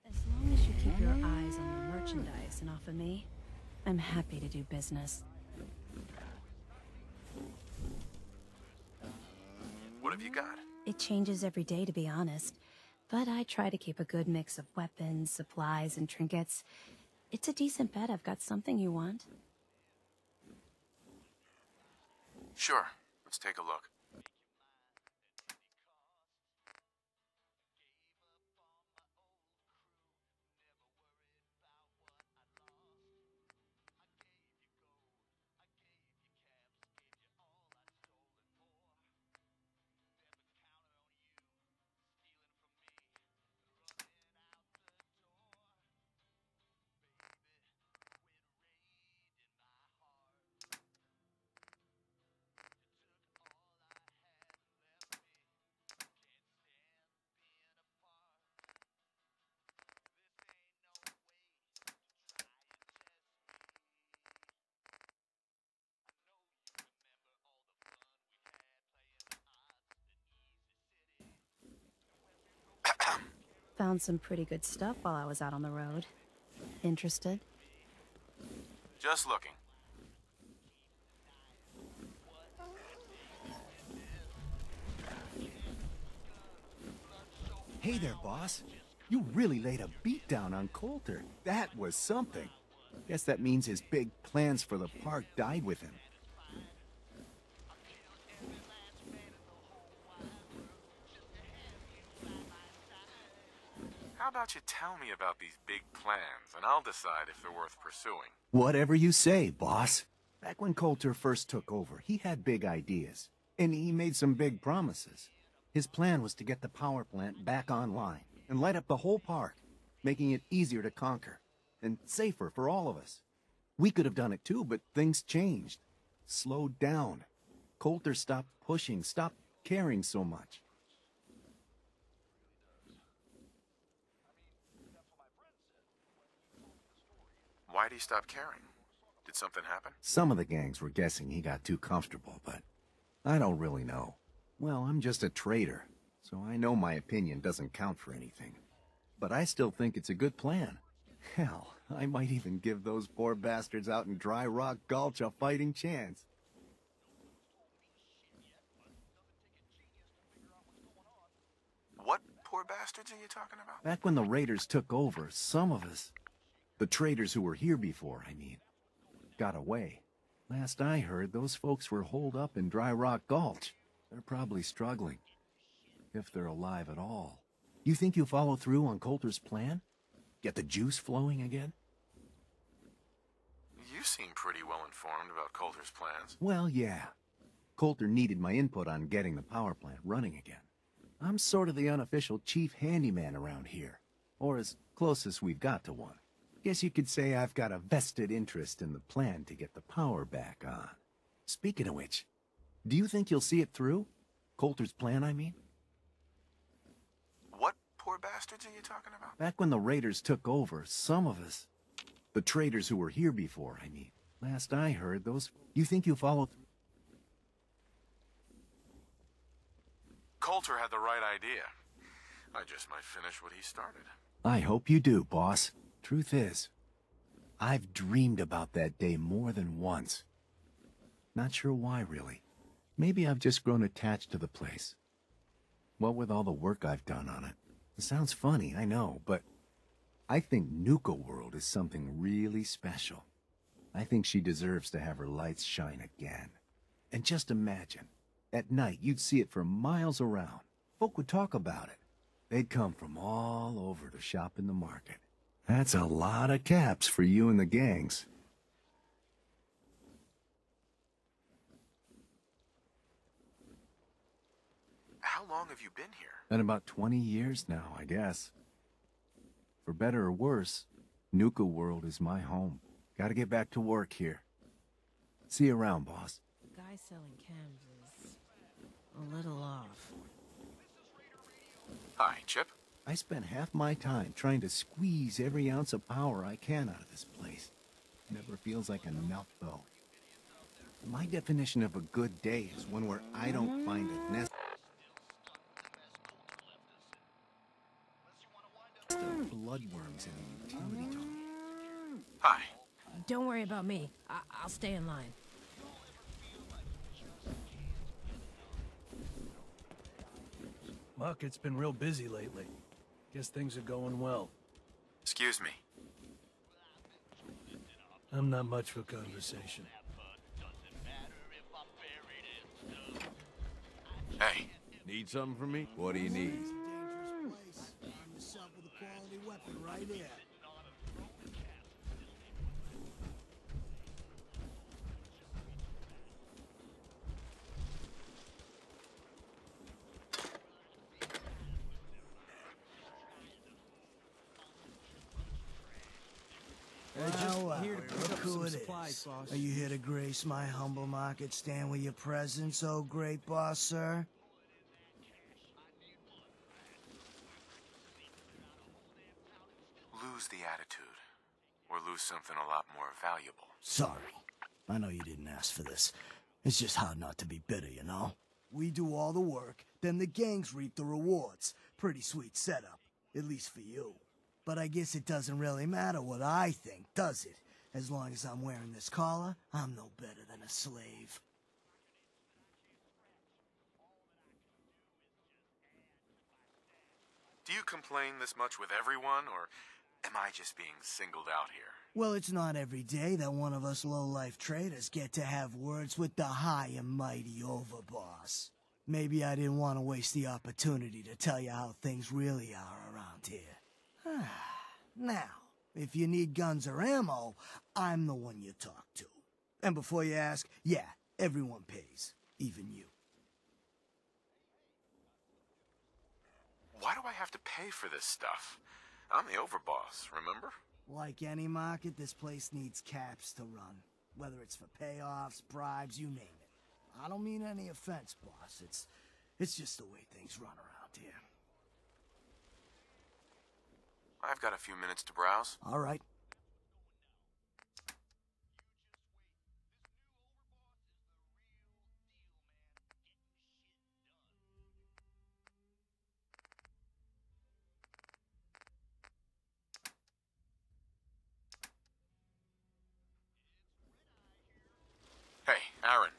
U: As long as you keep your eyes on the merchandise and off of me, I'm happy to do business.
D: What have you got?
U: It changes every day, to be honest, but I try to keep a good mix of weapons, supplies, and trinkets. It's a decent bet I've got something you want.
D: Sure. Let's take a look.
U: Found some pretty good stuff while I was out on the road. Interested?
D: Just looking.
S: Hey there, boss. You really laid a beat down on Coulter. That was something. Guess that means his big plans for the park died with him.
D: How about you tell me about these big plans, and I'll decide if they're worth pursuing.
S: Whatever you say, boss. Back when Coulter first took over, he had big ideas. And he made some big promises. His plan was to get the power plant back online and light up the whole park, making it easier to conquer and safer for all of us. We could have done it too, but things changed. Slowed down. Coulter stopped pushing, stopped caring so much.
D: Why'd he stop caring? Did something happen?
S: Some of the gangs were guessing he got too comfortable, but I don't really know. Well, I'm just a trader, so I know my opinion doesn't count for anything. But I still think it's a good plan. Hell, I might even give those poor bastards out in Dry Rock Gulch a fighting chance.
D: What poor bastards are you talking about?
S: Back when the raiders took over, some of us, the traders who were here before, I mean, got away. Last I heard, those folks were holed up in Dry Rock Gulch. They're probably struggling. If they're alive at all. You think you'll follow through on Coulter's plan? Get the juice flowing again?
D: You seem pretty well informed about Coulter's plans.
S: Well, yeah. Coulter needed my input on getting the power plant running again. I'm sort of the unofficial chief handyman around here. Or as close as we've got to one. Guess you could say I've got a vested interest in the plan to get the power back on. Speaking of which, do you think you'll see it through? Coulter's plan, I mean?
D: What poor bastards are you talking about?
S: Back when the raiders took over, some of us, the traders who were here before, I mean, last I heard, those... You think you'll follow through?
D: Coulter had the right idea. I just might finish what he started.
S: I hope you do, boss. Truth is, I've dreamed about that day more than once. Not sure why, really. Maybe I've just grown attached to the place. What with all the work I've done on it. It sounds funny, I know, but I think Nuka World is something really special. I think she deserves to have her lights shine again. And just imagine, at night you'd see it for miles around. Folk would talk about it. They'd come from all over to shop in the market. That's a lot of caps for you and the gangs.
D: How long have you been here?
S: Been about 20 years now, I guess. For better or worse, Nuka World is my home. Gotta get back to work here. See you around, boss.
F: The guy selling chems is a little off.
D: Hi, Chip.
S: I spent half my time trying to squeeze every ounce of power I can out of this place. Never feels like enough, though. My definition of a good day is one where I don't find it necessary. Bloodworms in the utility tunnel.
D: Hi.
U: Don't worry about me. I'll stay in line.
J: Market's been real busy lately. Guess things are going well.
D: Excuse me.
J: I'm not much for conversation.
D: Hey.
C: Need something from me? What do you need?
A: Right here.
R: Here to pick up some supplies, boss. Are you here to grace my humble market stand with your presence, oh great boss, sir?
D: Lose the attitude, or lose something a lot more valuable.
R: Sorry. I know you didn't ask for this. It's just hard not to be bitter, you know? We do all the work, then the gangs reap the rewards. Pretty sweet setup, at least for you. But I guess it doesn't really matter what I think, does it? As long as I'm wearing this collar, I'm no better than a slave.
D: Do you complain this much with everyone, or am I just being singled out here?
R: Well, it's not every day that one of us low-life traders get to have words with the high and mighty overboss. Maybe I didn't want to waste the opportunity to tell you how things really are around here. Now, if you need guns or ammo, I'm the one you talk to. And before you ask, yeah, everyone pays, even you.
D: Why do I have to pay for this stuff? I'm the overboss, remember?
R: Like any market, this place needs caps to run. Whether it's for payoffs, bribes, you name it. I don't mean any offense, boss. It's just the way things run around here.
D: I've got a few minutes to browse.
R: All right.
D: Aaron.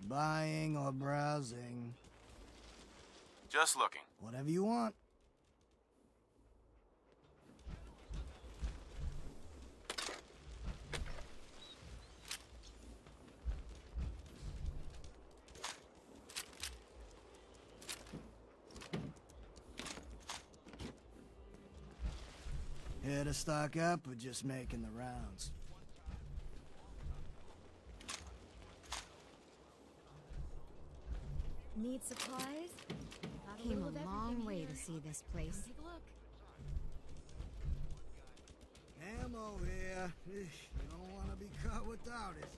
R: Buying or browsing?
D: Just looking.
R: Whatever you want. Here to stock up or just making the rounds?
U: Need supplies? Came a long way to see this place. Take a look.
R: Ammo here. You don't want to be caught without it.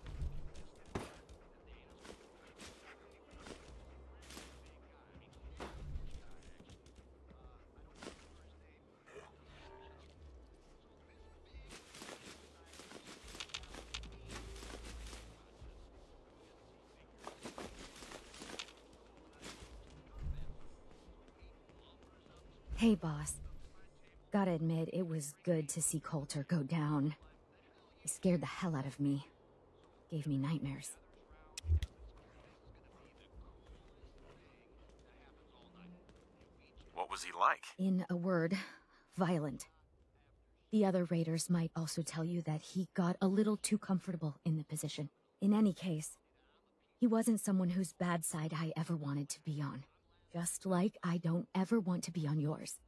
U: Hey, boss. Gotta admit, it was good to see Coulter go down. He scared the hell out of me. Gave me nightmares.
D: What was he like?
U: In a word, violent. The other raiders might also tell you that he got a little too comfortable in the position. In any case, he wasn't someone whose bad side I ever wanted to be on. Just like I don't ever want to be on yours.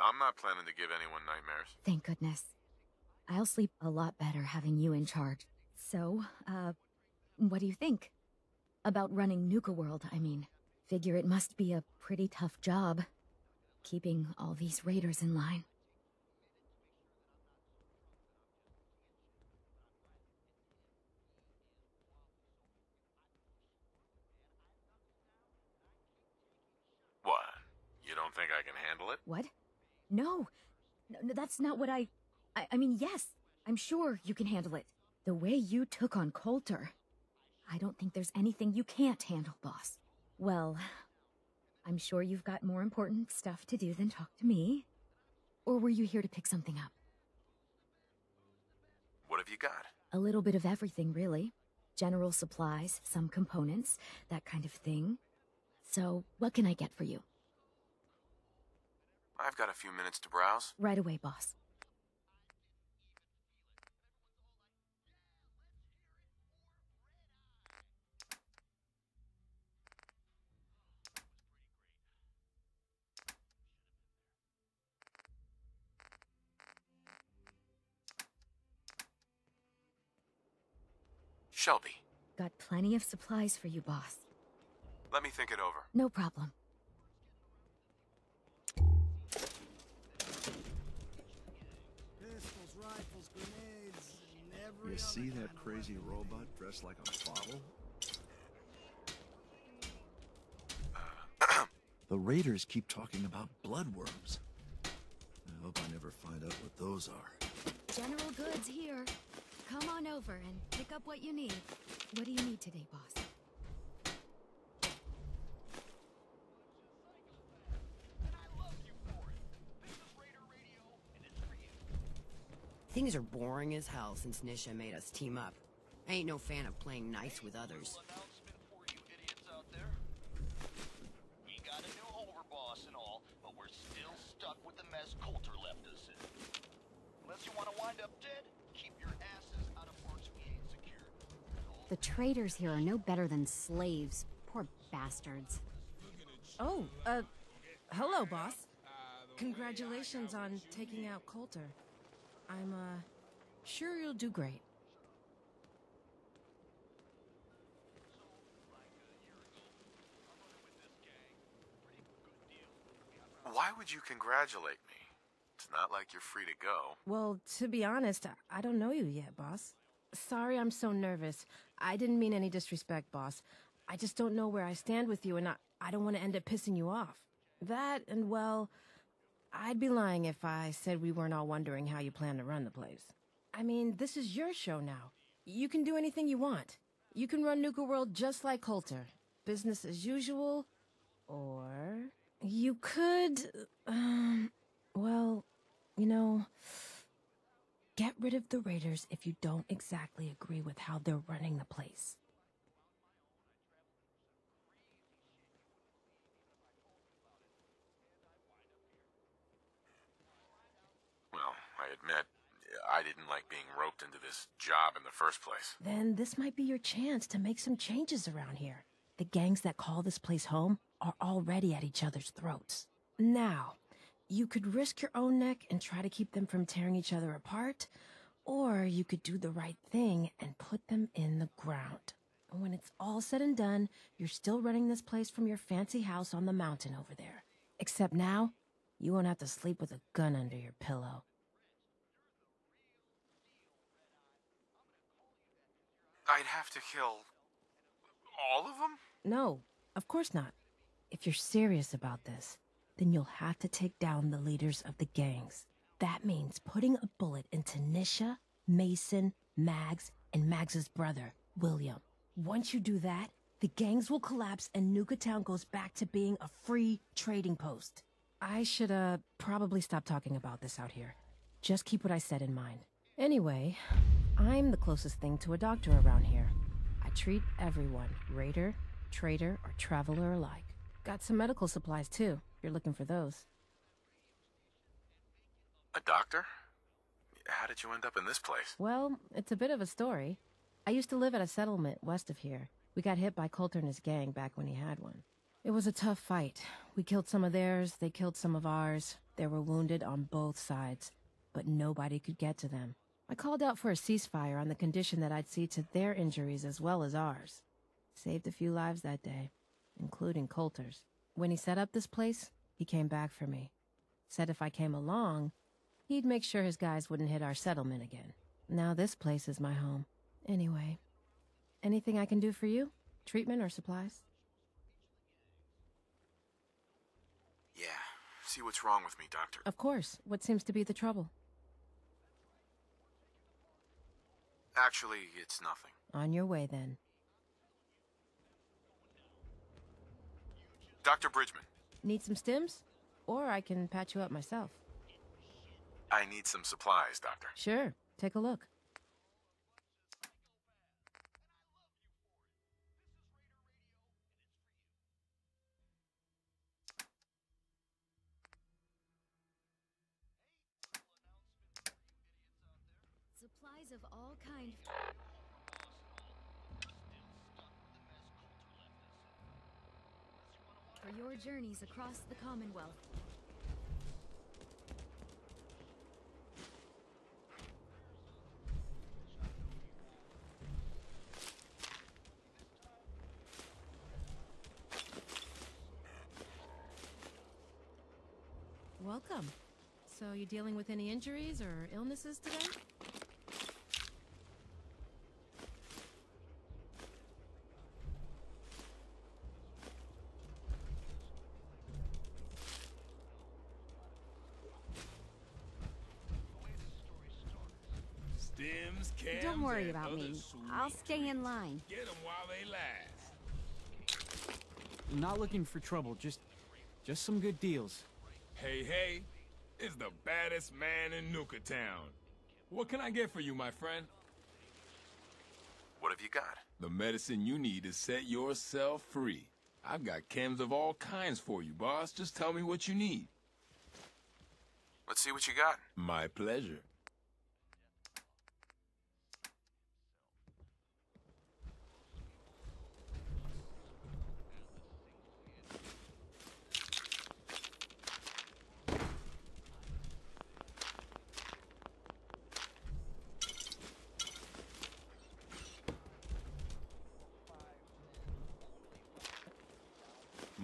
D: I'm not planning to give anyone nightmares.
U: Thank goodness. I'll sleep a lot better having you in charge. So, what do you think? About running Nuka World, I mean. Figure it must be a pretty tough job, keeping all these raiders in line.
D: What? You don't think I can handle it?
U: What? No. No, that's not what I mean, yes, I'm sure you can handle it. The way you took on Coulter, I don't think there's anything you can't handle, boss. Well, I'm sure you've got more important stuff to do than talk to me. Or were you here to pick something up?
D: What have you got?
U: A little bit of everything, really. General supplies, some components, that kind of thing. So, what can I get for you?
D: I've got a few minutes to browse.
U: Right away, boss.
D: Shelby.
U: Got plenty of supplies for you, boss.
D: Let me think it over.
U: No problem.
R: Pistols, rifles, grenades, and every
H: You see
R: other
H: that
R: kind of
H: crazy
R: weapon.
H: robot dressed like a bottle? The raiders keep talking about bloodworms. I hope I never find out what those are.
U: General goods here. Come on over and pick up what you need. What do you need today, boss?
F: Things are boring as hell since Nisha made us team up. I ain't no fan of playing nice with others.
M: We got a new overboss and all, but we're still stuck with the mess Coulter left us in. Unless you want to wind up dead, keep your asses out of parts we ain't secured.
I: The traders here are no better than slaves. Poor bastards.
W: Oh, hello, boss. Congratulations on taking out Coulter. I'm, sure you'll do great.
D: Why would you congratulate me? It's not like you're free to go.
W: Well, to be honest, I don't know you yet, boss. Sorry I'm so nervous. I didn't mean any disrespect, boss. I just don't know where I stand with you, and I don't want to end up pissing you off. That, and well, I'd be lying if I said we weren't all wondering how you plan to run the place. I mean, this is your show now. You can do anything you want. You can run Nuka World just like Coulter. Business as usual, or you could, well, you know, Get rid of the raiders if you don't exactly agree with how they're running the place.
D: Well, I admit, I didn't like being roped into this job in the first place.
W: Then this might be your chance to make some changes around here. The gangs that call this place home are already at each other's throats. Now, you could risk your own neck and try to keep them from tearing each other apart, or you could do the right thing and put them in the ground. And when it's all said and done, you're still running this place from your fancy house on the mountain over there. Except now, you won't have to sleep with a gun under your pillow.
D: I'd have to kill all of them?
W: No, of course not. If you're serious about this, then you'll have to take down the leaders of the gangs. That means putting a bullet into Nisha, Mason, Mags, and Mags's brother, William. Once you do that, the gangs will collapse and Nuka Town goes back to being a free trading post. I should, probably stop talking about this out here. Just keep what I said in mind. Anyway, I'm the closest thing to a doctor around here. I treat everyone, raider, trader, or traveler alike. Got some medical supplies, too, if you're looking for those.
D: A doctor? How did you end up in this place?
W: Well, it's a bit of a story. I used to live at a settlement west of here. We got hit by Coulter and his gang back when he had one. It was a tough fight. We killed some of theirs, they killed some of ours. There were wounded on both sides, but nobody could get to them. I called out for a ceasefire on the condition that I'd see to their injuries as well as ours. Saved a few lives that day, including Coulter's. When he set up this place, he came back for me. Said if I came along, he'd make sure his guys wouldn't hit our settlement again. Now this place is my home. Anyway, anything I can do for you? Treatment or supplies?
D: Yeah, see what's wrong with me, Doctor.
W: Of course. What seems to be the trouble?
D: Actually, it's nothing.
W: On your way, then.
D: Dr. Bridgman.
W: Need some stims? Or I can patch you up myself.
D: I need some supplies, Doctor.
W: Sure. Take a look.
U: Supplies of all kinds. For your journeys across the Commonwealth.
W: Welcome. So, you dealing with any injuries or illnesses today?
E: Stems, cams,
I: Don't worry
E: and
I: about me.
E: other sweet
I: I'll stay in line.
E: Get them while they last.
J: Not looking for trouble, just some good deals.
E: Hey, it's the baddest man in Nuka Town. What can I get for you, my friend?
D: What have you got?
E: The medicine you need to set yourself free. I've got chems of all kinds for you, boss. Just tell me what you need.
D: Let's see what you got.
E: My pleasure.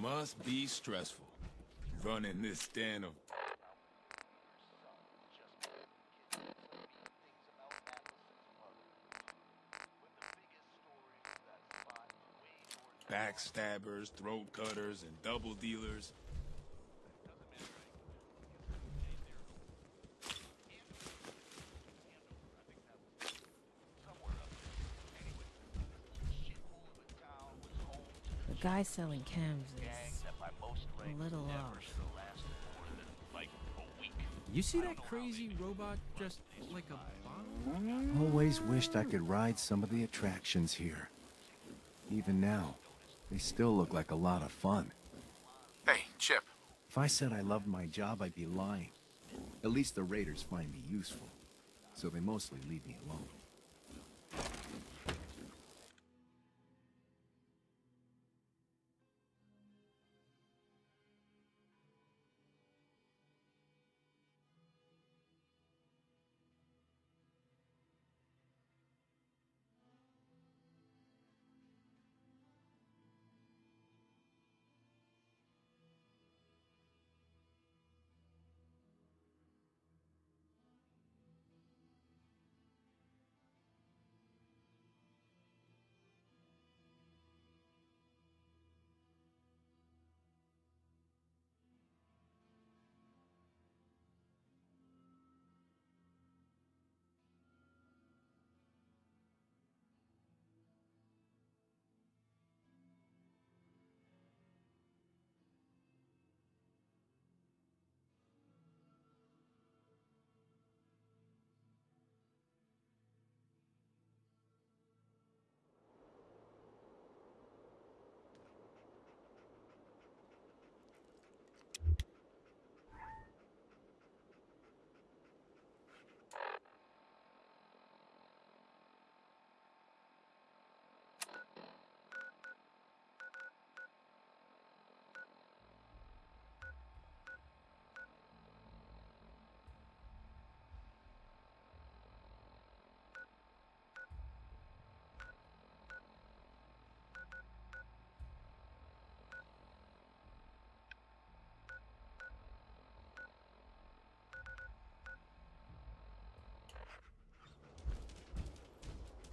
E: Must be stressful, running this den of... backstabbers, throat cutters, and double dealers.
W: The guy selling cams is a little off.
L: You see that crazy robot just like a bomb?
S: Always wished I could ride some of the attractions here. Even now, they still look like a lot of fun.
D: Hey, Chip.
S: If I said I loved my job, I'd be lying. At least the raiders find me useful, so they mostly leave me alone.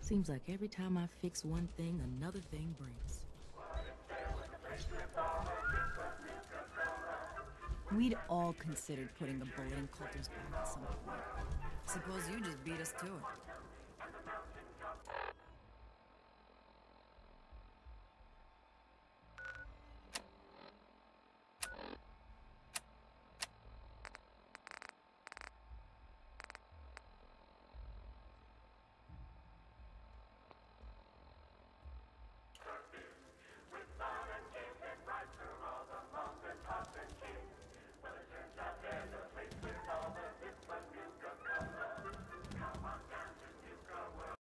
B: Seems like every time I fix one thing, another thing breaks.
K: We'd all considered putting a bullet in Coulter's back at some point. Suppose you just beat us to it.